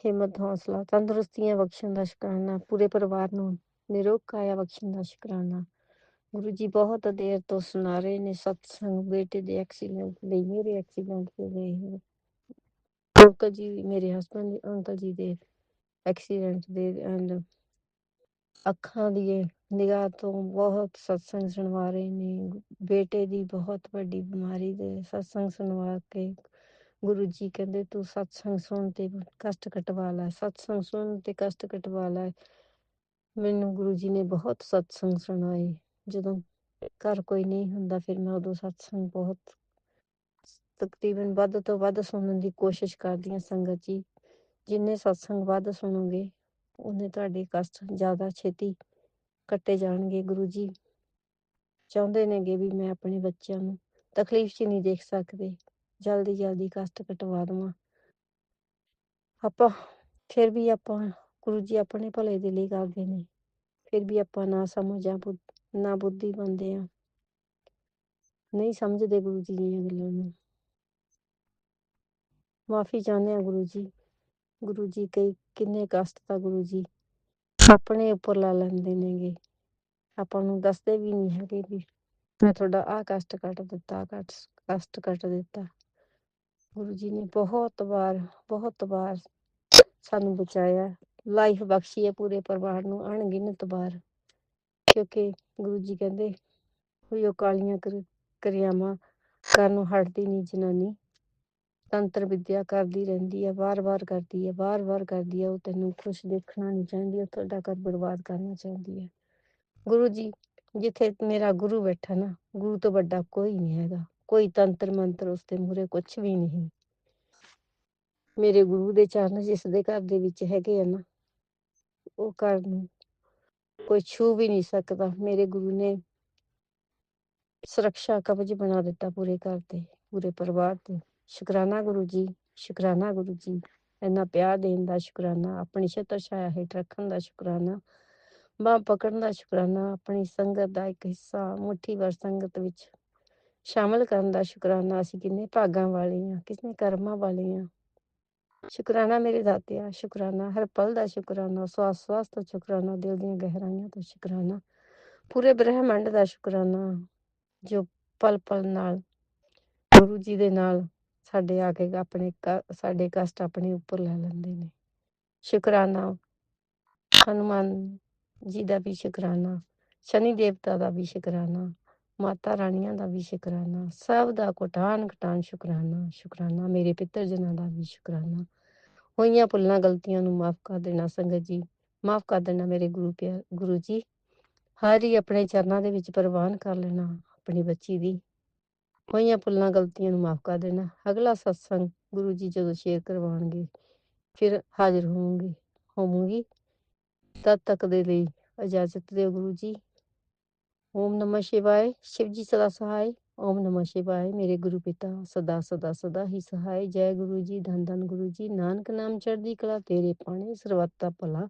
ਹਿੰਮਤ ਹੌਸਲਾ ਤੰਦਰੁਸਤੀਆਂ ਬਖਸ਼ਣ ਦਾ ਸ਼ੁਕਰਾਨਾ, ਪੂਰੇ ਪਰਿਵਾਰ ਨੂੰ ਨਿਰੋਗ ਕਾਇਆ ਬਖਸ਼ਣ ਦਾ ਸ਼ੁਕਰਾਨਾ। ਗੁਰੂ ਜੀ ਬਹੁਤ ਦੇਰ ਤੋਂ ਸੁਣਾ ਰਹੇ ਨੇ ਸਤਸੰਗ, ਬੇਟੇ ਦੇ ਐਕਸੀਡੈਂਟ ਲਈ, ਮੇਰੇ ਐਕਸੀਡੈਂਟ ਦੇ ਲਈ, ਅੰਕਲ ਜੀ ਮੇਰੇ ਹਸਬੈਂਡ ਅੰਕਲ ਜੀ ਦੇ ਐਕਸੀਡੈਂਟ ਦੇ, ਐਂਡ ਅੱਖਾਂ ਦੀ ਨਿਗਾਹ ਤੋਂ ਬਹੁਤ ਸਤਸੰਗ ਸੁਣਵਾ ਰਹੇ ਨੇ। ਬੇਟੇ ਦੀ ਬਹੁਤ ਵੱਡੀ ਬਿਮਾਰੀ ਦੇ ਸਤਸੰਗ ਸੁਣਵਾ ਕੇ ਗੁਰੂ ਜੀ ਕਹਿੰਦੇ ਤੂੰ ਸਤਸੰਗ ਸੁਣ ਤੇ ਕਸ਼ਟ ਕਟਵਾ ਲੈ, ਸਤਸੰਗ ਸੁਣ ਤੇ ਕਸ਼ਟ ਕਟਵਾ ਲੈ। ਮੈਨੂੰ ਗੁਰੂ ਜੀ ਨੇ ਬਹੁਤ ਸਤਸੰਗ ਸੁਣਾਏ। ਜਦੋਂ ਘਰ ਕੋਈ ਨਹੀਂ ਹੁੰਦਾ ਫਿਰ ਮੈਂ ਉਦੋਂ ਸਤਸੰਗ ਬਹੁਤ ਤਕਰੀਬਨ ਵੱਧ ਤੋਂ ਵੱਧ ਸੁਣਨ ਦੀ ਕੋਸ਼ਿਸ਼ ਕਰਦੀ ਹਾਂ। ਸੰਗਤ ਜੀ, ਜਿੰਨੇ ਸਤਸੰਗ ਵੱਧ ਸੁਣੋਗੇ ਉਹਨੇ ਤੁਹਾਡੇ ਕਸ਼ਟ ਜ਼ਿਆਦਾ ਛੇਤੀ ਕੱਟੇ ਜਾਣਗੇ। ਗੁਰੂ ਜੀ ਚਾਹੁੰਦੇ ਨੇਗੇ ਵੀ ਮੈਂ ਆਪਣੇ ਬੱਚਿਆਂ ਨੂੰ ਤਕਲੀਫ 'ਚ ਨਹੀਂ ਦੇਖ ਸਕਦੇ, ਜਲਦੀ ਜਲਦੀ ਕਸ਼ਟ ਕਟਵਾ ਦੇਵਾਂ। ਆਪਾਂ ਫਿਰ ਵੀ ਆਪਾਂ ਗੁਰੂ ਜੀ ਆਪਣੇ ਭਲੇ ਦੇ ਲਈ ਕਰਦੇ ਨੇ, ਫਿਰ ਵੀ ਆਪਾਂ ਨਾ ਸਮਝਾਂ ਨਾ ਬੁੱਧੀ ਬੰਦੇ ਆ, ਨਹੀਂ ਸਮਝਦੇ ਗੁਰੂ ਜੀ ਦੀਆਂ ਗੱਲਾਂ ਨੂੰ। ਮਾਫੀ ਚਾਹੁੰਦੇ ਆ ਗੁਰੂ ਜੀ। ਗੁਰੂ ਜੀ ਕਈ ਕਿੰਨੇ ਕਸ਼ਟ ਤਾਂ ਗੁਰੂ ਜੀ ਆਪਣੇ ਉੱਪਰ ਲਾ ਲੈਂਦੇ ਨੇਗੇ, ਆਪਾਂ ਨੂੰ ਦੱਸਦੇ ਵੀ ਨਹੀਂ ਹੈਗੇ ਵੀ ਮੈਂ ਤੁਹਾਡਾ ਆਹ ਕਸ਼ਟ ਕੱਟ ਦਿੱਤਾ, ਆਹ ਕਸ਼ਟ ਕੱਟ ਦਿੱਤਾ। ਗੁਰੂ ਜੀ ਨੇ ਬਹੁਤ ਵਾਰ ਸਾਨੂੰ ਬਚਾਇਆ, ਲਾਈਫ ਬਖਸ਼ੀ ਹੈ ਪੂਰੇ ਪਰਿਵਾਰ ਨੂੰ ਅਣਗਿਣਤ ਵਾਰ। ਕਿਉਂਕਿ ਗੁਰੂ ਜੀ ਕਹਿੰਦੇ ਵੀ ਉਹ ਕਾਲੀਆਂ ਕਿਰਿਆਵਾਂ ਕਰਨ ਨੂੰ ਹਟਦੀ ਨਹੀਂ ਜਨਾਨੀ, ਤੰਤਰ ਵਿਦਿਆ ਕਰਦੀ ਰਹਿੰਦੀ ਹੈ, ਵਾਰ-ਵਾਰ ਕਰਦੀ ਹੈ, ਵਾਰ-ਵਾਰ ਕਰਦੀ ਹੈ। ਉਹ ਤੈਨੂੰ ਖੁਸ਼ ਦੇਖਣਾ ਨਹੀਂ ਚਾਹੁੰਦੀ, ਉਹ ਤੁਹਾਡਾ ਘਰ ਬਰਬਾਦ ਕਰਨਾ ਚਾਹੁੰਦੀ ਹੈ। ਗੁਰੂ ਜੀ ਜਿੱਥੇ ਮੇਰਾ ਗੁਰੂ ਬੈਠਾ ਨਾ, ਗੁਰੂ ਤੋਂ ਵੱਡਾ ਕੋਈ ਨਹੀਂ ਹੈਗਾ, ਕੋਈ ਤੰਤਰ ਮੰਤਰ ਉਸਦੇ ਮੂਹਰੇ ਕੁਛ ਵੀ ਨਹੀਂ। ਮੇਰੇ ਗੁਰੂ ਦੇ ਚਰਨ ਜਿਸ ਦੇ ਘਰ ਦੇ ਵਿੱਚ ਹੈਗੇ ਆ ਨਾ, ਉਹ ਘਰ ਨੂੰ ਕੋਈ ਛੂ ਵੀ ਨਹੀਂ ਸਕਦਾ। ਮੇਰੇ ਗੁਰੂ ਨੇ ਸੁਰੱਖਿਆ ਕਵਚ ਬਣਾ ਦਿੱਤਾ ਪੂਰੇ ਘਰ ਤੇ, ਪੂਰੇ ਪਰਿਵਾਰ ਤੇ। ਸ਼ੁਕਰਾਨਾ ਗੁਰੂ ਜੀ, ਸ਼ੁਕਰਾਨਾ ਗੁਰੂ ਜੀ। ਇੰਨਾ ਪਿਆਰ ਦੇਣ ਦਾ ਸ਼ੁਕਰਾਨਾ, ਆਪਣੀ ਛਤਰ ਛਾਇਆ ਹੇਠ ਰੱਖਣ ਦਾ ਸ਼ੁਕਰਾਨਾ, ਬਾਂਹ ਪਕੜਨ ਦਾ ਸ਼ੁਕਰਾਨਾ, ਆਪਣੀ ਸੰਗਤ ਦਾ ਇੱਕ ਹਿੱਸਾ ਮੁੱਠੀ ਭਰ ਸੰਗਤ ਵਿੱਚ ਸ਼ਾਮਲ ਕਰਨ ਦਾ ਸ਼ੁਕਰਾਨਾ। ਅਸੀਂ ਕਿੰਨੇ ਭਾਗਾਂ ਵਾਲੇ ਹਾਂ, ਕਿੰਨੇ ਕਰਮਾਂ ਵਾਲੇ ਹਾਂ। ਸ਼ੁਕਰਾਨਾ ਮੇਰੇ ਦਾਤਿਆ, ਸ਼ੁਕਰਾਨਾ ਹਰ ਪਲ ਦਾ ਸ਼ੁਕਰਾਨਾ, ਸਵਾਸ ਤੋਂ ਸ਼ੁਕਰਾਨਾ, ਦਿਲ ਦੀਆਂ ਗਹਿਰਾਈਆਂ ਤੋਂ ਸ਼ੁਕਰਾਨਾ, ਪੂਰੇ ਬ੍ਰਹਿਮੰਡ ਦਾ ਸ਼ੁਕਰਾਨਾ ਜੋ ਪਲ ਪਲ ਨਾਲ ਗੁਰੂ ਜੀ ਦੇ ਨਾਲ ਸਾਡੇ ਆ ਕੇ ਆਪਣੇ ਸਾਡੇ ਕਸ਼ਟ ਆਪਣੇ ਉੱਪਰ ਲੈ ਲੈਂਦੇ ਨੇ। ਸ਼ੁਕਰਾਨਾ ਹਨੂੰਮਾਨ ਜੀ ਦਾ ਵੀ ਸ਼ੁਕਰਾਨਾ, ਸ਼ਨੀ ਦੇਵਤਾ ਦਾ ਵੀ ਸ਼ੁਕਰਾਨਾ, ਮਾਤਾ ਰਾਣੀਆਂ ਦਾ ਵੀ ਸ਼ੁਕਰਾਨਾ, ਸਭ ਦਾ ਕੋਟਾਨ ਕੋਟਾਨ ਸ਼ੁਕਰਾਨਾ। ਸ਼ੁਕਰਾਨਾ ਮੇਰੇ ਪਿੱਤਰ ਜਨਾਂ ਦਾ ਵੀ ਸ਼ੁਕਰਾਨਾ। ਹੋਈਆਂ ਭੁੱਲਾਂ ਗਲਤੀਆਂ ਨੂੰ ਮਾਫ਼ ਕਰ ਦੇਣਾ ਸੰਗਤ ਜੀ, ਮਾਫ਼ ਕਰ ਦੇਣਾ ਮੇਰੇ ਗੁਰੂ ਜੀ। ਹਰ ਹੀ ਆਪਣੇ ਚਰਨਾਂ ਦੇ ਵਿੱਚ ਪ੍ਰਵਾਨ ਕਰ ਲੈਣਾ ਆਪਣੀ ਬੱਚੀ ਦੀ ਹੋਈਆਂ ਭੁੱਲਾਂ ਗਲਤੀਆਂ ਨੂੰ ਮਾਫ਼ ਕਰ ਦੇਣਾ। ਅਗਲਾ ਸਤਸੰਗ ਗੁਰੂ ਜੀ ਜਦੋਂ ਸ਼ੇਅਰ ਕਰਵਾਉਣਗੇ ਫਿਰ ਹਾਜ਼ਰ ਹੋਵਾਂਗੀ। ਤਦ ਤੱਕ ਦੇ ਲਈ ਇਜਾਜ਼ਤ ਦਿਓ ਗੁਰੂ ਜੀ। ਓਮ ਨਮः शिवाय, शिव जी सदा सहाय। ओम नमः शिवाय, मेरे गुरु पिता सदा सदा सदा ही सहाय। जय गुरु जी, धन धन गुरु जी, नानक नाम चढ़दी कला, तेरे पाने सर्वता भला।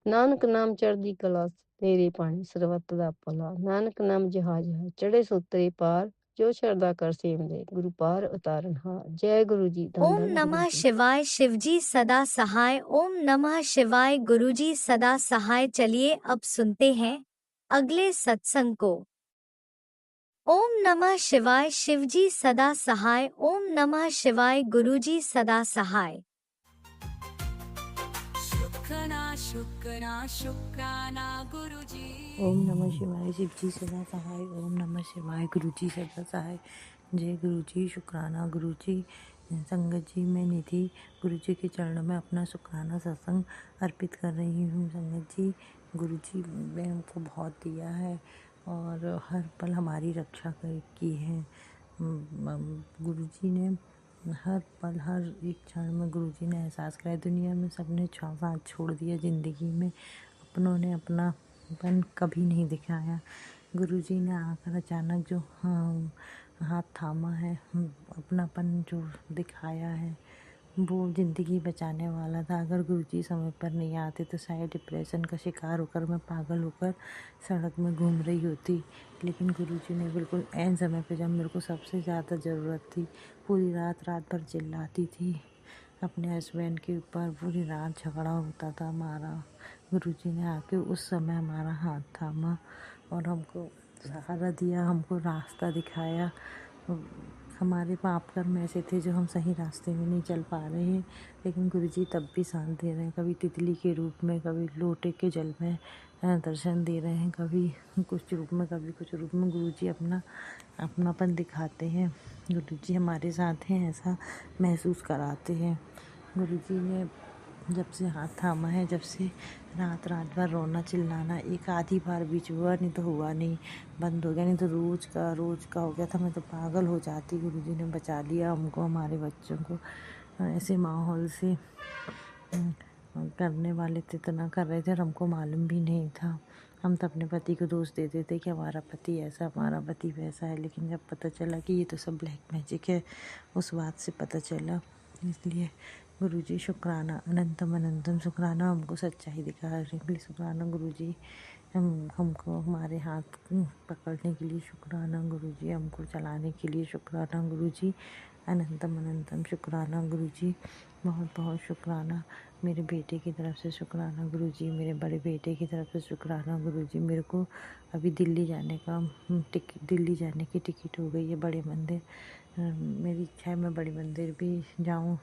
ਨਾਨਕ ਨਾਮ ਚੜ੍ਹਦੀ ਕਲਾ ਤੇਰੇ ਪਾਣੀ ਸਰਬੱਤ ਦਾ ਭਲਾ ਨਾਨਕ ਨਾਮ ਜਹਾਜ ਹੈ ਚੜੇ ਸੋਤਰੇ ਪਾਰ ਜੋ ਸ਼ਰਦਾ ਕਰ ਸੇਮ ਦੇ ਗੁਰੂ ਪਾਰ ਉਤਾਰਨ ਹਾਰ ਜੈ गुरु जी धन ओम धन गुरु नमः जी। शिवाय शिवजी सदा सहाय। ओम नमः शिवाय गुरुजी सदा सहाय। चलिए अब सुनते हैं अगले सत्संग को। ओम नमः शिवाय शिवजी सदा सहाय। ओम नमः शिवाय गुरुजी सदा सहाय। शुकना शुकना शुक्राना गुरुजी ओम नमः शिवाय शिव जी सदा सहाय। ओम नमः शिवाय गुरु जी सदा सहाय। जय गुरु जी। शुक्राना गुरु जी। संगत जी, मैं निधि गुरु जी के चरणों में अपना शुक्राना सत्संग अर्पित कर रही हूँ। संगत जी, गुरु जी ने हमको बहुत दिया है और हर पल हमारी रक्षा की है। गुरु जी ने हर पल हर एक क्षण में गुरु जी ने एहसास कराया। दुनिया में सबने साथ छोड़ दिया, ज़िंदगी में अपनों ने अपनापन कभी नहीं दिखाया। गुरु जी ने आकर अचानक जो हाथ थामा है, अपनापन जो दिखाया है, वो ज़िंदगी बचाने वाला था। अगर गुरु जी समय पर नहीं आते तो शायद डिप्रेशन का शिकार होकर मैं पागल होकर सड़क में घूम रही होती। लेकिन गुरु जी ने बिल्कुल ऐन समय पे, जब मेरे को सबसे ज़्यादा ज़रूरत थी, पूरी रात भर चिल्लाती थी अपने हस्बैंड के ऊपर, पूरी रात झगड़ा होता था हमारा, गुरु जी ने आके उस समय हमारा हाथ थामा और हमको सहारा दिया, हमको रास्ता दिखाया। हमारे पाप कर्म ऐसे थे जो हम सही रास्ते में नहीं चल पा रहे हैं, लेकिन गुरुजी तब भी साथ दे रहे हैं। कभी तितली के रूप में, कभी लोटे के जल में दर्शन दे रहे हैं, कभी कुछ रूप में, कभी कुछ रूप में गुरुजी अपनापन दिखाते हैं। गुरुजी हमारे साथ हैं, ऐसा महसूस कराते हैं। गुरुजी ने जब से हाथ थामा है, जब से रात भर रोना चिल्लाना एक आधी बार बीच हुआ, नहीं तो हुआ नहीं, बंद हो गया, नहीं तो रोज़ का हो गया था। मैं तो पागल हो जाती। गुरुजी ने बचा लिया हमको, हमारे बच्चों को ऐसे माहौल से। करने वाले तो इतना कर रहे थे और हमको मालूम भी नहीं था। हम तो अपने पति को दोष देते थे कि हमारा पति ऐसा, हमारा पति वैसा है, लेकिन जब पता चला कि ये तो सब ब्लैक मैजिक है, उस बात से पता चला। इसलिए गुरुजी शुक्राना, अनंतम अनंतम शुक्राना, हमको सच्चाई दिखाने के लिए शुक्राना गुरुजी। हमको हमारे हाथ पकड़ने के लिए शुक्राना गुरुजी, हमको चलाने के लिए शुक्राना गुरुजी, अनंतम अनंतम शुक्राना गुरुजी। बहुत बहुत शुक्राना। मेरे बेटे की तरफ से शुक्राना गुरुजी, मेरे बड़े बेटे की तरफ से शुक्राना गुरुजी। मेरे को अभी दिल्ली जाने की टिकट हो गई है बड़े मंदिर। मेरी इच्छा है मैं बड़े मंदिर भी जाऊँ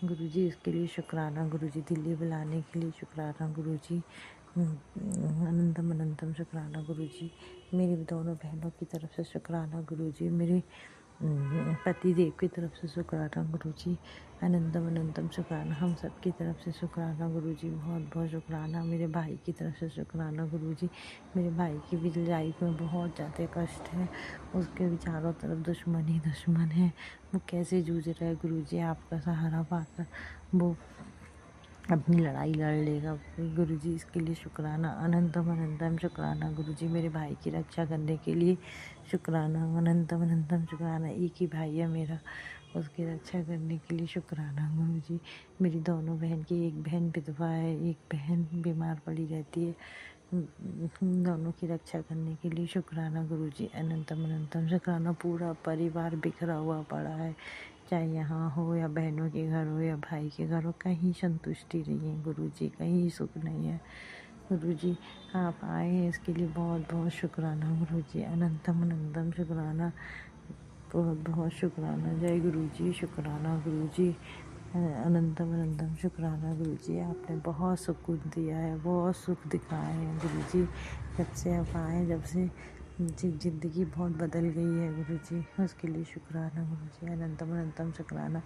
गुरुजी, इसके लिए शुक्राना गुरुजी। दिल्ली बुलाने के लिए शुक्राना गुरुजी, अनंतम अनंतम शुक्राना गुरुजी। मेरी दोनों बहनों की तरफ से शुक्राना गुरुजी, मेरे पति देव की तरफ से शुक्राना गुरुजी, अनंतम अनंतम शुक्राना। हम सब की तरफ से शुक्राना गुरुजी, बहुत बहुत शुक्राना। मेरे भाई की तरफ से शुक्राना गुरुजी। मेरे भाई की भी लाइफ में बहुत ज़्यादा कष्ट है, उसके भी चारों तरफ दुश्मन ही दुश्मन है। वो कैसे जूझ रहा है गुरुजी, आपका सहारा पाकर वो अपनी लड़ाई लड़ लेगा गुरुजी, इसके लिए शुक्राना, अनंतम अनंतम शुक्राना गुरुजी। मेरे भाई की रक्षा करने के लिए शुक्राना, अनंतम अनंतम शुक्राना। एक ही भाई है मेरा, उसकी रक्षा करने के लिए शुक्राना गुरुजी। मेरी दोनों बहन की, एक बहन विधवा है, एक बहन बीमार पड़ी रहती है, दोनों की रक्षा करने के लिए शुक्राना गुरुजी, अनंतम अनंतम शुक्राना। पूरा परिवार बिखरा हुआ पड़ा है, चाहे यहाँ हो या बहनों के घर हो या भाई के घर हो, कहीं संतुष्टि नहीं है गुरुजी, कहीं सुख नहीं है गुरुजी। आप आए हैं इसके लिए बहुत बहुत शुक्राना गुरुजी, अनंतम अनंतम शुक्राना, बहुत बहुत शुक्राना। जय गुरुजी। शुक्राना गुरुजी, अनंतम अनंतम शुक्राना गुरुजी। आपने बहुत सुकून दिया है, बहुत सुख दिखाया है गुरुजी। जब से आप आए, जब से ज़िंदगी बहुत बदल गई है गुरुजी, उसके लिए शुक्राना गुरुजी, अनंतम अनंतम शुक्राना।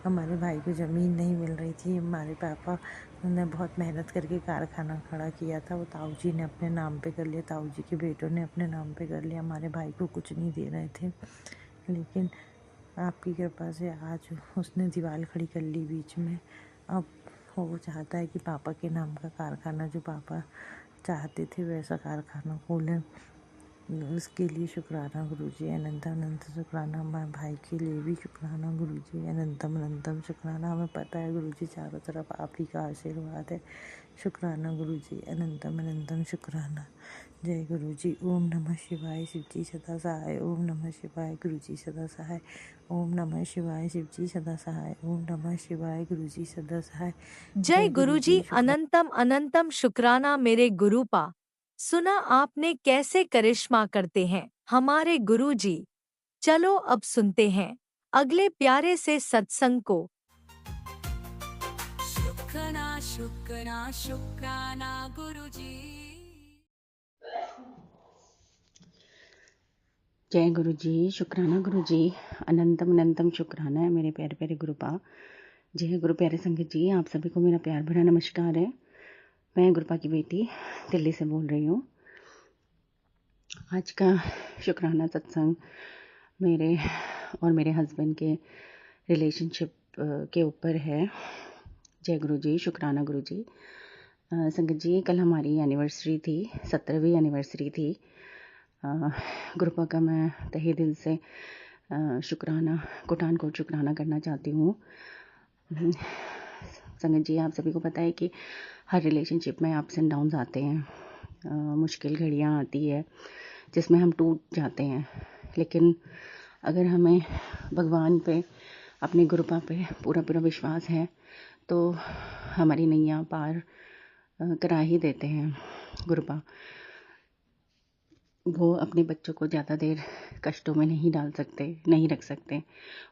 हमारे भाई को ज़मीन नहीं मिल रही थी, हमारे पापा ने बहुत मेहनत करके कारखाना खड़ा किया था, वो ताऊ जी ने अपने नाम पे कर लिया, ताऊ जी के बेटों ने अपने नाम पे कर लिया। हमारे भाई को कुछ नहीं दे रहे थे, लेकिन आपकी कृपा से आज उसने दीवार खड़ी कर ली बीच में। अब वो चाहता है कि पापा के नाम का कारखाना, जो पापा चाहते थे वैसा कारखाना खोलें। उसके लिए शुक्राना गुरुजी, अनंत अनंत शुक्राना। हमारे भाई के लिए भी शुक्राना गुरुजी, अनंतम अनंतम शुक्राना। हमें पता है गुरुजी चारों तरफ आप ही का आशीर्वाद है। शुक्राना गुरुजी, अनंतम अनंतम शुक्राना। जय गुरुजी। ओम नमः शिवाय, शिवजी सदा सहाय। ओम नमः शिवाय, गुरुजी सदा सहाय। ओम नमः शिवाय, शिवजी सदा सहाय। ओम नमः शिवाय, गुरुजी सदा सहाय। जय गुरुजी, अनंतम अनंतम शुक्राना मेरे गुरुपा। सुना आपने कैसे करिश्मा करते हैं हमारे गुरुजी। चलो अब सुनते हैं अगले प्यारे से सत्संग को। शुक्राना शुक्राना शुक्राना गुरुजी। जय गुरुजी, शुक्राना गुरुजी, अनंतम अनंतम शुक्राना है मेरे प्यारे प्यारे गुरुपा। जय गुरु प्यारे संगत जी, आप सभी को मेरा प्यार भरा नमस्कार है। मैं गुरुपा की बेटी दिल्ली से बोल रही हूँ। आज का शुक्राना सत्संग मेरे और मेरे हस्बैंड के रिलेशनशिप के ऊपर है। जय गुरुजी, शुक्राना गुरुजी। संगत जी, कल हमारी एनिवर्सरी थी, 17वीं एनिवर्सरी थी। गुरुपा का मैं तहे दिल से शुक्राना, कोटान कोट शुक्राना करना चाहती हूँ। संगत जी, आप सभी को पता है कि हर रिलेशनशिप में अप्स एंड डाउन्स आते हैं, मुश्किल घड़ियाँ आती है जिसमें हम टूट जाते हैं। लेकिन अगर हमें भगवान पे, अपने गुरुपा पे पूरा पूरा विश्वास है तो हमारी नैया पार करा ही देते हैं गुरुपा। वो अपने बच्चों को ज़्यादा देर कष्टों में नहीं डाल सकते, नहीं रख सकते,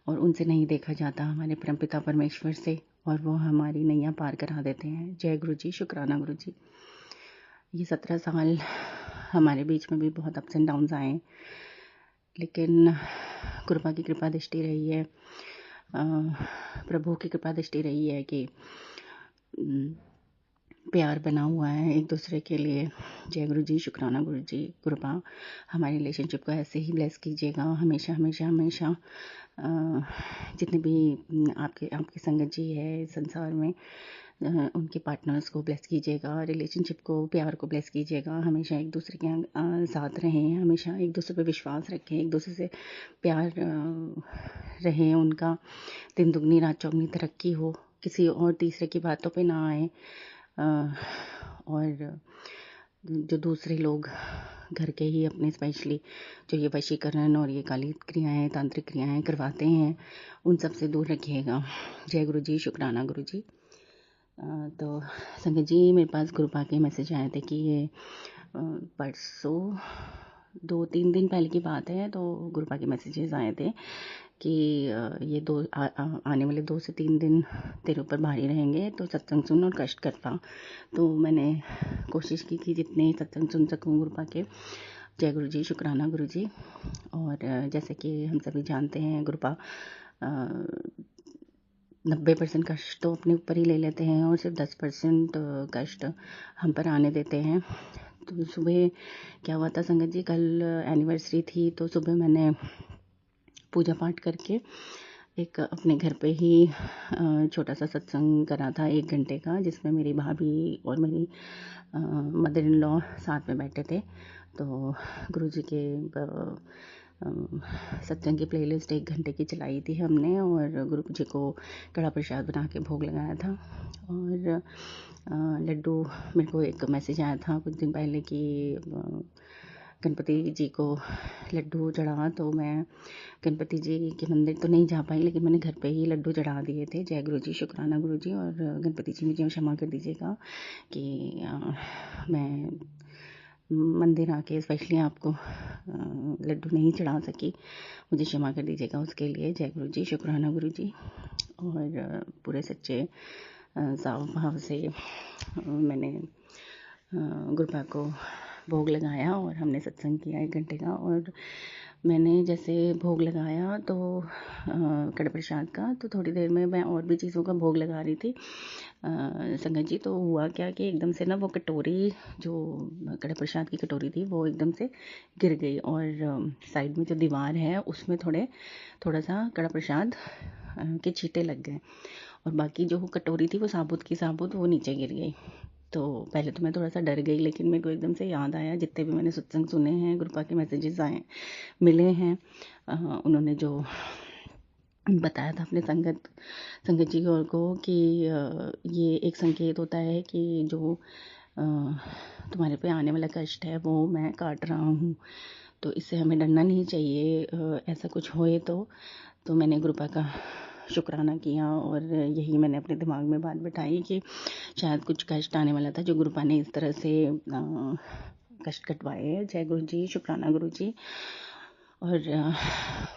और उनसे नहीं देखा जाता हमारे परमपिता परमेश्वर से, और वो हमारी नैया पार करा देते हैं। जय गुरुजी, शुक्राना गुरुजी। ये 17 साल हमारे बीच में भी बहुत अप्स एंड डाउन्स आए, लेकिन गुरुपा की कृपा दृष्टि रही है, प्रभु की कृपा दृष्टि रही है कि प्यार बना हुआ है एक दूसरे के लिए। जय गुरुजी, शुक्राना गुरुजी। गुरुपा हमारे रिलेशनशिप को ऐसे ही ब्लेस कीजिएगा हमेशा हमेशा हमेशा। जितने भी आपके संगत जी है इस संसार में, उनके पार्टनर्स को ब्लेस कीजिएगा, रिलेशनशिप को, प्यार को ब्लेस कीजिएगा। हमेशा एक दूसरे के साथ रहें, हमेशा एक दूसरे पे विश्वास रखें, एक दूसरे से प्यार रहे उनका। दिन दुगनी रात चौगनी तरक्की हो, किसी और तीसरे की बातों पे ना आए, और जो दूसरे लोग घर के ही अपने स्पेशली जो ये वशीकरण और ये काली क्रियाएं, तांत्रिक क्रियाएं करवाते हैं, उन सब से दूर रखिएगा। जय गुरुजी, शुक्राना गुरुजी। तो संगत जी, मेरे पास गुरुपा के मैसेज आए थे कि ये परसों 2-3 दिन पहले की बात है, तो गुरुपा के मैसेजेस आए थे कि ये आने वाले 2 से 3 दिन तेरे ऊपर भारी रहेंगे, तो सत्संग सुन और कष्ट करता। तो मैंने कोशिश की कि जितने सत्संग सुन सकूँ गुरुपा के। जय गुरुजी, शुक्राना गुरुजी। और जैसे कि हम सभी जानते हैं, गुरुपा 90% कष्ट तो अपने ऊपर ही ले लेते हैं और सिर्फ 10% कष्ट हम पर आने देते हैं। तो सुबह क्या हुआ था संगत जी, कल एनिवर्सरी थी, तो सुबह मैंने पूजा पाठ करके एक अपने घर पे ही छोटा सा सत्संग करा था 1 घंटे का, जिसमें मेरी भाभी और मेरी मदर इन लॉ साथ में बैठे थे। तो गुरुजी के सत्संग की प्लेलिस्ट 1 घंटे की चलाई थी हमने, और गुरु जी को कड़ा प्रसाद बना के भोग लगाया था। और लड्डू, मेरे को एक मैसेज आया था कुछ दिन पहले कि गणपति जी को लड्डू चढ़ा, तो मैं गणपति जी के मंदिर तो नहीं जा पाई, लेकिन मैंने घर पे ही लड्डू चढ़ा दिए थे। जय गुरुजी, शुक्राना गुरुजी। और गणपति जी मुझे क्षमा कर दीजिएगा कि मैं मंदिर आके स्पेशली आपको लड्डू नहीं चढ़ा सकी, मुझे क्षमा कर दीजिएगा उसके लिए। जय गुरुजी, शुक्राना गुरुजी। और पूरे सच्चे साफ भाव से मैंने गुरुपा को भोग लगाया और हमने सत्संग किया 1 घंटे का। और मैंने जैसे भोग लगाया तो कड़ा प्रसाद का, तो थोड़ी देर में मैं और भी चीज़ों का भोग लगा रही थी संगत जी। तो हुआ क्या कि एकदम से ना वो कटोरी, जो कड़ा प्रसाद की कटोरी थी, वो एकदम से गिर गई, और साइड में जो दीवार है उसमें थोड़ा सा कड़ा प्रसाद के छींटे लग गए, और बाकी जो कटोरी थी वो साबुत की साबुत वो नीचे गिर गई। तो पहले तो मैं थोड़ा सा डर गई, लेकिन मेरे को एकदम से याद आया जितने भी मैंने सत्संग सुने हैं, गुरुपा के मैसेजेस आए मिले हैं, उन्होंने जो बताया था अपने संगत जी को कि ये एक संकेत होता है कि जो तुम्हारे पे आने वाला कष्ट है वो मैं काट रहा हूँ, तो इससे हमें डरना नहीं चाहिए। ऐसा कुछ होए तो मैंने गुरुपा का शुक्राना किया और यही मैंने अपने दिमाग में बात बिठाई कि शायद कुछ कष्ट आने वाला था जो गुरुपा ने इस तरह से कष्ट कटवाए। जय गुरु जी, शुक्राना गुरु जी। और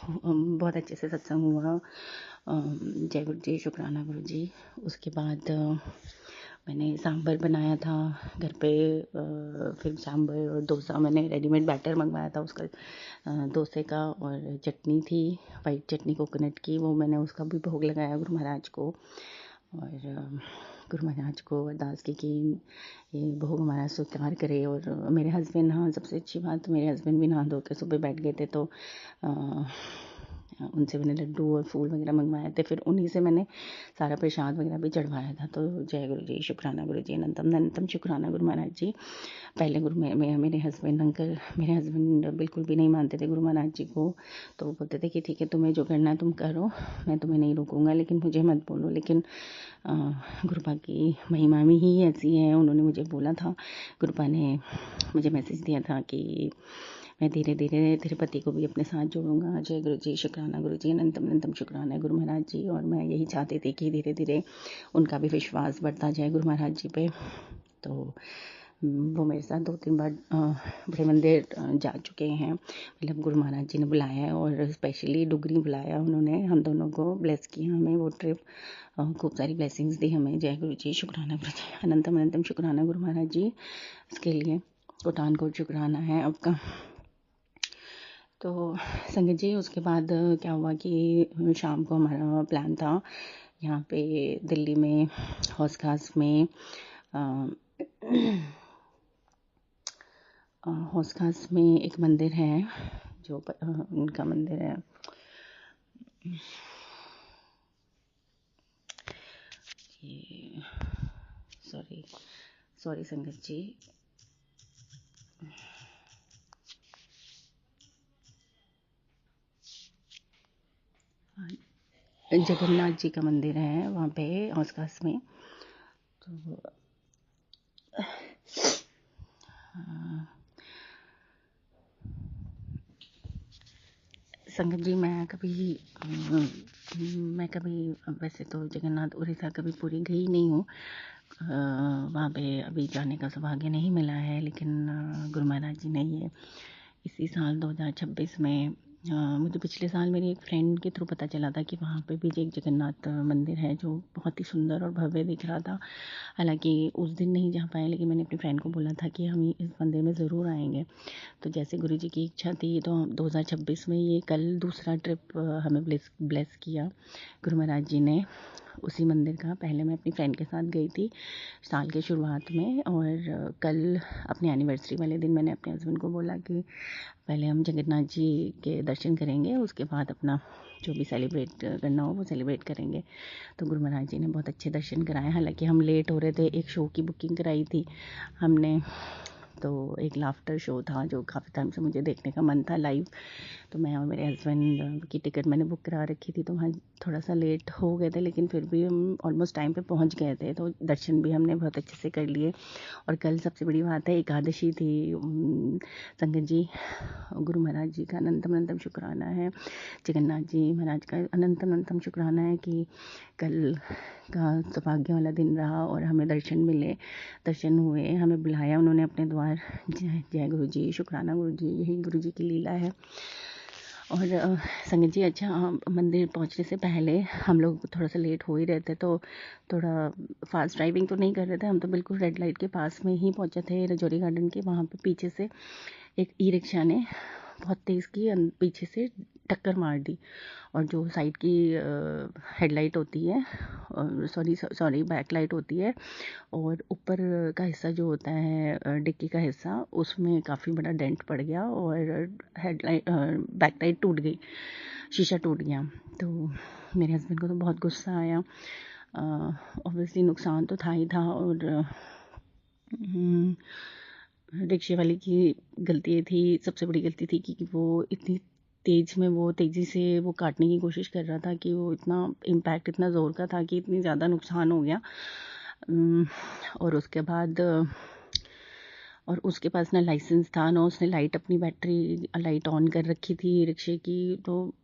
बहुत अच्छे से सत्संग हुआ। जय गुरु जी, शुक्राना गुरु जी। उसके बाद मैंने सांभर बनाया था घर पे, फिर सांभर और डोसा मैंने रेडीमेड बैटर मंगवाया था उसका, डोसे का, और चटनी थी वाइट चटनी कोकोनट की, वो मैंने उसका भी भोग लगाया गुरु महाराज को। और गुरु महाराज को अरदास की कि ये भोग हमारा स्वीकार करे। और मेरे हस्बैंड, हाँ सबसे अच्छी बात, मेरे हस्बैंड भी नहा धो के सुबह बैठ गए थे, तो उनसे मैंने लड्डू और फूल वगैरह मंगवाए थे, फिर उन्हीं से मैंने सारा प्रसाद वगैरह भी चढ़वाया था। तो जय गुरु जी, शुक्राना गुरु जी, अनंतम शुक्राना गुरु महाराज जी। पहले मेरे हस्बैंड बिल्कुल भी नहीं मानते थे गुरु महाराज जी को, तो वो बोलते थे कि ठीक है तुम्हें जो करना है तुम करो, मैं तुम्हें नहीं रोकूंगा, लेकिन मुझे मत बोलो। लेकिन गुरुपा की महिमा में ही ऐसी है, उन्होंने मुझे बोला था, गुरुपा ने मुझे मैसेज दिया था कि मैं धीरे धीरे तेरे पति को भी अपने साथ जोड़ूंगा। जय गुरु जी, शुक्राना गुरु जी, अनंतम शुक्राना गुरु महाराज जी। और मैं यही चाहती थी कि धीरे धीरे उनका भी विश्वास बढ़ता जाए गुरु महाराज जी पे। तो वो मेरे साथ 2-3 बार बड़े मंदिर जा चुके हैं, मतलब गुरु महाराज जी ने बुलाया है, और स्पेशली डुगरी बुलाया उन्होंने, हम दोनों को ब्लेस किया हमें वो ट्रिप, खूब सारी ब्लेसिंग्स दी हमें। जय गुरु जी, शुक्राना गुरु जी, अनंतम शुक्राना गुरु महाराज जी। इसके लिए कोटान शुक्राना है आपका। तो संगत जी, उसके बाद क्या हुआ कि शाम को हमारा प्लान था यहाँ पे दिल्ली में हौस खास में, हौस खास में एक मंदिर है जो उनका मंदिर है, ये सॉरी संगत जी, जगन्नाथ जी का मंदिर है वहाँ पे हौस खास में। तो संगत जी, मैं कभी वैसे तो जगन्नाथ उड़ीसा कभी पूरी गई नहीं हूँ, वहाँ पे अभी जाने का सौभाग्य नहीं मिला है, लेकिन गुरु महाराज जी ने ये इसी साल 2026 में मुझे पिछले साल मेरी एक फ्रेंड के थ्रू पता चला था कि वहाँ पे भी एक जगन्नाथ मंदिर है जो बहुत ही सुंदर और भव्य दिख रहा था। हालांकि उस दिन नहीं जा पाए, लेकिन मैंने अपनी फ्रेंड को बोला था कि हम इस मंदिर में ज़रूर आएंगे। तो जैसे गुरु जी की इच्छा थी, तो 2026 में ये कल दूसरा ट्रिप हमें ब्लेस किया गुरु महाराज जी ने उसी मंदिर का। पहले मैं अपनी फ्रेंड के साथ गई थी साल के शुरुआत में, और कल अपनी एनिवर्सरी वाले दिन मैंने अपने हस्बैंड को बोला कि पहले हम जगन्नाथ जी के दर्शन करेंगे, उसके बाद अपना जो भी सेलिब्रेट करना हो वो सेलिब्रेट करेंगे। तो गुरु महाराज जी ने बहुत अच्छे दर्शन कराए। हालांकि हम लेट हो रहे थे, एक शो की बुकिंग कराई थी हमने, तो एक लाफ्टर शो था जो काफ़ी टाइम से मुझे देखने का मन था लाइव, तो मैं और मेरे हस्बैंड की टिकट मैंने बुक करा रखी थी, तो वहाँ थोड़ा सा लेट हो गए थे, लेकिन फिर भी हम ऑलमोस्ट टाइम पे पहुँच गए थे, तो दर्शन भी हमने बहुत अच्छे से कर लिए। और कल सबसे बड़ी बात है, एकादशी थी। संगत जी, गुरु महाराज जी का अनंतम शुक्राना है, जगन्नाथ जी महाराज का अनंतम शुक्राना है कि कल का सौभाग्य वाला दिन रहा और हमें दर्शन मिले, दर्शन हुए, हमें बुलाया उन्होंने अपने द्वार। जय गुरु जी, शुक्राना गुरु जी, यही गुरु जी की लीला है। और संगत जी, अच्छा, मंदिर पहुंचने से पहले हम लोग थोड़ा सा लेट हो ही रहे थे, तो थोड़ा फास्ट ड्राइविंग तो नहीं कर रहे थे हम, तो बिल्कुल रेड लाइट के पास में ही पहुंचे थे रजौरी गार्डन के। वहाँ पे पीछे से एक ई रिक्शा ने बहुत तेज़ की पीछे से टक्कर मार दी, और जो साइड की हेडलाइट होती है, सॉरी बैक लाइट होती है, और ऊपर का हिस्सा जो होता है डिक्की का हिस्सा, उसमें काफ़ी बड़ा डेंट पड़ गया और हेडलाइट बैक लाइट टूट गई, शीशा टूट गया। तो मेरे हस्बैंड को तो बहुत गुस्सा आया, ऑब्वियसली नुकसान तो था ही था, और रिक्शे वाले की गलती ये थी, सबसे बड़ी गलती थी कि वो इतनी तेज़ी से वो काटने की कोशिश कर रहा था कि वो इतना इम्पैक्ट इतना ज़ोर का था कि इतनी ज़्यादा नुकसान हो गया। और उसके बाद और उसके पास ना लाइसेंस था ना उसने अपनी बैटरी लाइट ऑन कर रखी थी रिक्शे की। तो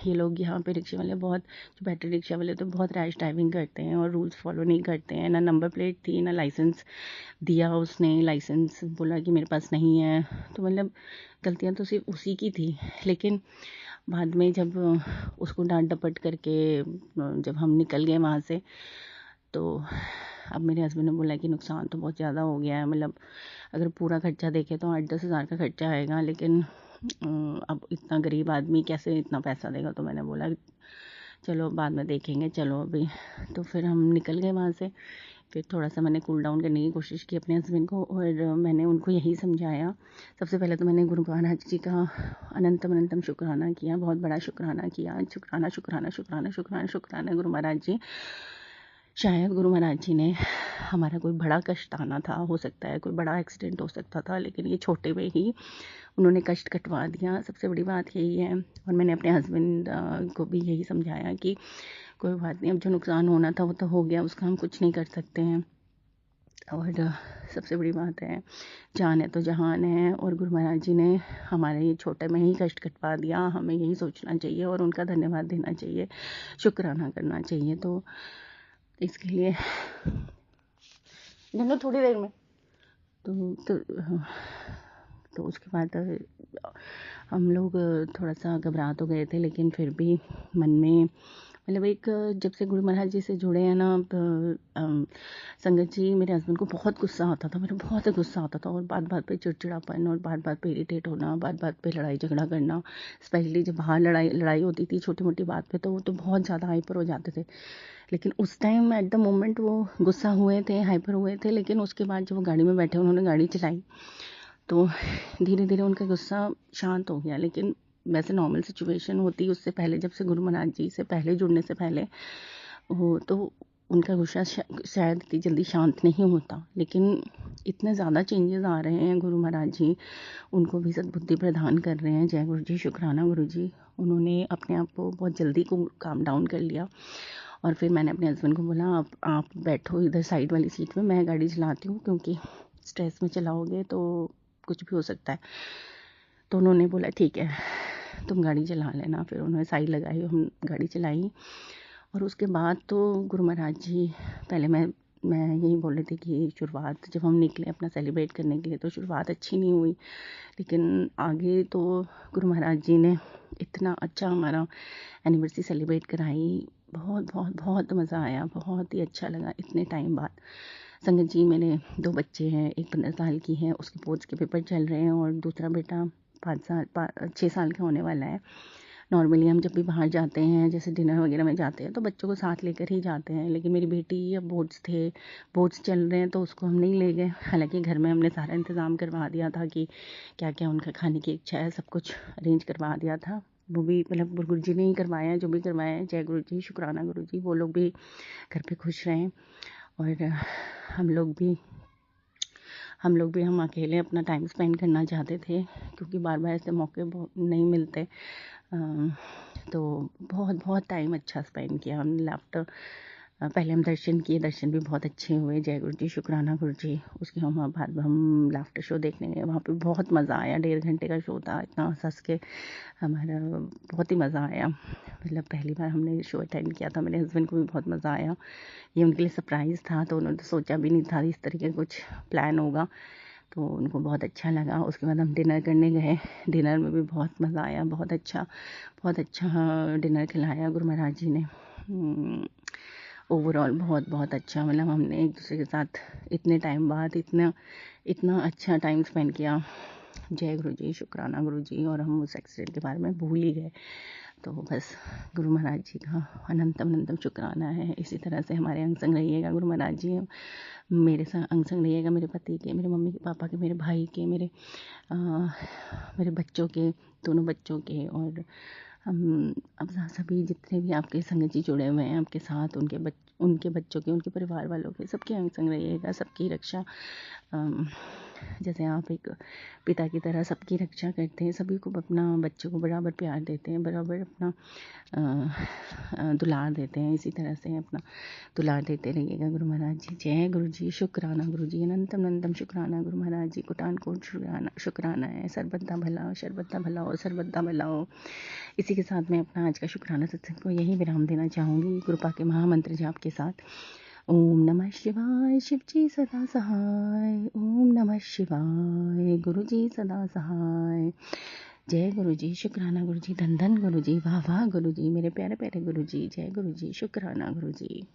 ये लोग यहाँ पे रिक्शे वाले बहुत, जो बैटरी रिक्शा वाले तो बहुत रैश ड्राइविंग करते हैं और रूल्स फॉलो नहीं करते हैं। ना नंबर प्लेट थी ना लाइसेंस दिया उसने, लाइसेंस बोला कि मेरे पास नहीं है। तो मतलब गलतियाँ तो सिर्फ उसी की थी। लेकिन बाद में जब उसको डांट डपट करके जब हम निकल गए वहाँ से, तो अब मेरे हस्बैंड ने बोला कि नुकसान तो बहुत ज़्यादा हो गया है, मतलब अगर पूरा खर्चा देखें तो 8-10 हज़ार का खर्चा आएगा, लेकिन अब इतना गरीब आदमी कैसे इतना पैसा देगा। तो मैंने बोला चलो बाद में देखेंगे, चलो अभी। तो फिर हम निकल गए वहाँ से। फिर थोड़ा सा मैंने कूल डाउन करने की कोशिश की अपने हस्बैंड को, और मैंने उनको यही समझाया। सबसे पहले तो मैंने गुरु महाराज जी का अनंतम अनंतम शुक्राना किया, बहुत बड़ा शुक्राना किया। शुक्राना शुक्राना शुक्राना शुक्राना शुक्राना गुरु महाराज जी। शायद गुरु महाराज जी ने हमारा कोई बड़ा कष्ट आना था, हो सकता है कोई बड़ा एक्सीडेंट हो सकता था, लेकिन ये छोटे में ही उन्होंने कष्ट कटवा दिया। सबसे बड़ी बात यही है। और मैंने अपने हस्बैंड को भी यही समझाया कि कोई बात नहीं, अब जो नुकसान होना था वो तो हो गया, उसका हम कुछ नहीं कर सकते हैं। और सबसे बड़ी बात है, जान है तो जहान है, और गुरु महाराज जी ने हमारे ये छोटे में ही कष्ट कटवा दिया। हमें यही सोचना चाहिए और उनका धन्यवाद देना चाहिए, शुक्राना करना चाहिए। तो इसके लिए थोड़ी देर में तो उसके बाद हम लोग थोड़ा सा घबरा तो गए थे, लेकिन फिर भी मन में मतलब एक, जब से गुरु महाराज जी से जुड़े हैं ना, संगत जी, मेरे हस्बैंड को बहुत गुस्सा आता था, मेरे बहुत गुस्सा आता था, और बात बात पे चिड़चिड़ापन, और बात बात पे इरिटेट होना, बात बात पे लड़ाई झगड़ा करना। स्पेशली जब बाहर लड़ाई होती थी छोटी मोटी बात पे, तो वो तो बहुत ज़्यादा हाइपर हो जाते थे। लेकिन उस टाइम एट द मोमेंट वो गुस्सा हुए थे, हाइपर हुए थे, लेकिन उसके बाद जब वो गाड़ी में बैठे, उन्होंने गाड़ी चलाई, तो धीरे धीरे उनका गुस्सा शांत हो गया। लेकिन वैसे नॉर्मल सिचुएशन होती उससे पहले, जब से गुरु महाराज जी से पहले जुड़ने से पहले हो, तो उनका गुस्सा शायद इतनी जल्दी शांत नहीं होता। लेकिन इतने ज़्यादा चेंजेस आ रहे हैं, गुरु महाराज जी उनको भी सद्बुद्धि प्रदान कर रहे हैं। जय गुरु जी, शुक्राना गुरु जी। उन्होंने अपने आप को बहुत जल्दी को काम डाउन कर लिया। और फिर मैंने अपने हस्बैंड को बोला, आप बैठो इधर साइड वाली सीट में, मैं गाड़ी चलाती हूँ, क्योंकि स्ट्रेस में चलाओगे तो कुछ भी हो सकता है। तो उन्होंने बोला ठीक है, तुम गाड़ी चला लेना। फिर उन्होंने साइड लगाई, हम गाड़ी चलाई। और उसके बाद तो गुरु महाराज जी, पहले मैं यही बोल रही थी कि शुरुआत जब हम निकले अपना सेलिब्रेट करने के लिए, तो शुरुआत अच्छी नहीं हुई, लेकिन आगे तो गुरु महाराज जी ने इतना अच्छा हमारा एनिवर्सरी सेलिब्रेट कराई। बहुत बहुत बहुत मज़ा आया, बहुत ही अच्छा लगा इतने टाइम बाद। संगत जी, मेरे 2 बच्चे हैं, एक 15 साल की है, उसके बोर्ड्स के पेपर चल रहे हैं, और दूसरा बेटा 6 साल का होने वाला है। नॉर्मली हम जब भी बाहर जाते हैं, जैसे डिनर वगैरह में जाते हैं, तो बच्चों को साथ लेकर ही जाते हैं। लेकिन मेरी बेटी, अब बोर्ड्स चल रहे हैं, तो उसको हम नहीं ले गए। हालांकि घर में हमने सारा इंतज़ाम करवा दिया था कि क्या क्या उनका खाने की इच्छा है, सब कुछ अरेंज करवा दिया था। वो भी मतलब गुरु जी ने ही करवाया है, जो भी करवाया है। जय गुरु जी, शुक्राना गुरु जी। वो लोग भी घर पे खुश रहें, और हम लोग भी हम अकेले अपना टाइम स्पेंड करना चाहते थे, क्योंकि बार बार ऐसे मौके नहीं मिलते। तो बहुत बहुत टाइम अच्छा स्पेंड किया हमने। लाफ्टर, पहले हम दर्शन किए, दर्शन भी बहुत अच्छे हुए। जय गुरु जी, शुक्राना गुरु जी। उसके बाद हम लाफ्टर शो देखने गए, वहाँ पे बहुत मज़ा आया। 1.5 घंटे का शो था, इतना हंस के हमारा बहुत ही मज़ा आया। मतलब पहली बार हमने शो अटेंड किया था, मेरे हस्बैंड को भी बहुत मज़ा आया। ये उनके लिए सरप्राइज़ था, तो उन्होंने तो सोचा भी नहीं था इस तरीके कुछ प्लान होगा, तो उनको बहुत अच्छा लगा। उसके बाद हम डिनर करने गए, डिनर में भी बहुत मज़ा आया, बहुत अच्छा डिनर खिलाया गुरु महाराज जी ने। ओवरऑल बहुत बहुत अच्छा, मतलब हमने एक दूसरे के साथ इतने टाइम बाद इतना अच्छा टाइम स्पेंड किया। जय गुरु जी, शुक्राना गुरु जी। और हम उस एक्सीडेंट के बारे में भूल ही गए। तो बस गुरु महाराज जी का अनंतम अनंतम शुक्राना है। इसी तरह से हमारे अंग संग रहिएगा गुरु महाराज जी, मेरे साथ अंग संग रहिएगा, मेरे पति के, मेरे मम्मी के, पापा के, मेरे भाई के, मेरे बच्चों के, दोनों बच्चों के, और हम अब सभी जितने भी आपके संगत जी जुड़े हुए हैं आपके साथ, उनके उनके बच्चों के, उनके परिवार वालों के, सबके अंग संग रहिएगा, सबकी रक्षा जैसे आप एक पिता की तरह सबकी रक्षा करते हैं, सभी को अपना बच्चों को बराबर प्यार देते हैं, बराबर अपना दुलार देते हैं, इसी तरह से अपना दुलार देते रहिएगा गुरु महाराज जी। जय गुरु जी, शुक्राना गुरु जी, अनंतम अनंतम शुक्राना गुरु महाराज जी, कोटान कोट शुक्राना है। सर्वदा भला हो, सर्वदा भला हो, सर्वदा भला हो। इसी के साथ मैं अपना आज का शुक्राना सत्संग को यही विराम देना चाहूँगी कृपा के महामंत्र जाप के साथ। ओम नमः शिवाय, शिव जी सदा सहाय। ओम नमः शिवाय, गुरु जी सदा सहाय। जय गुरु जी, शुक्राना गुरु जी, धन धन गुरु जी, वाह वाह गुरु जी, मेरे प्यारे प्यारे गुरु जी। जय गुरु जी, शुक्राना गुरु जी।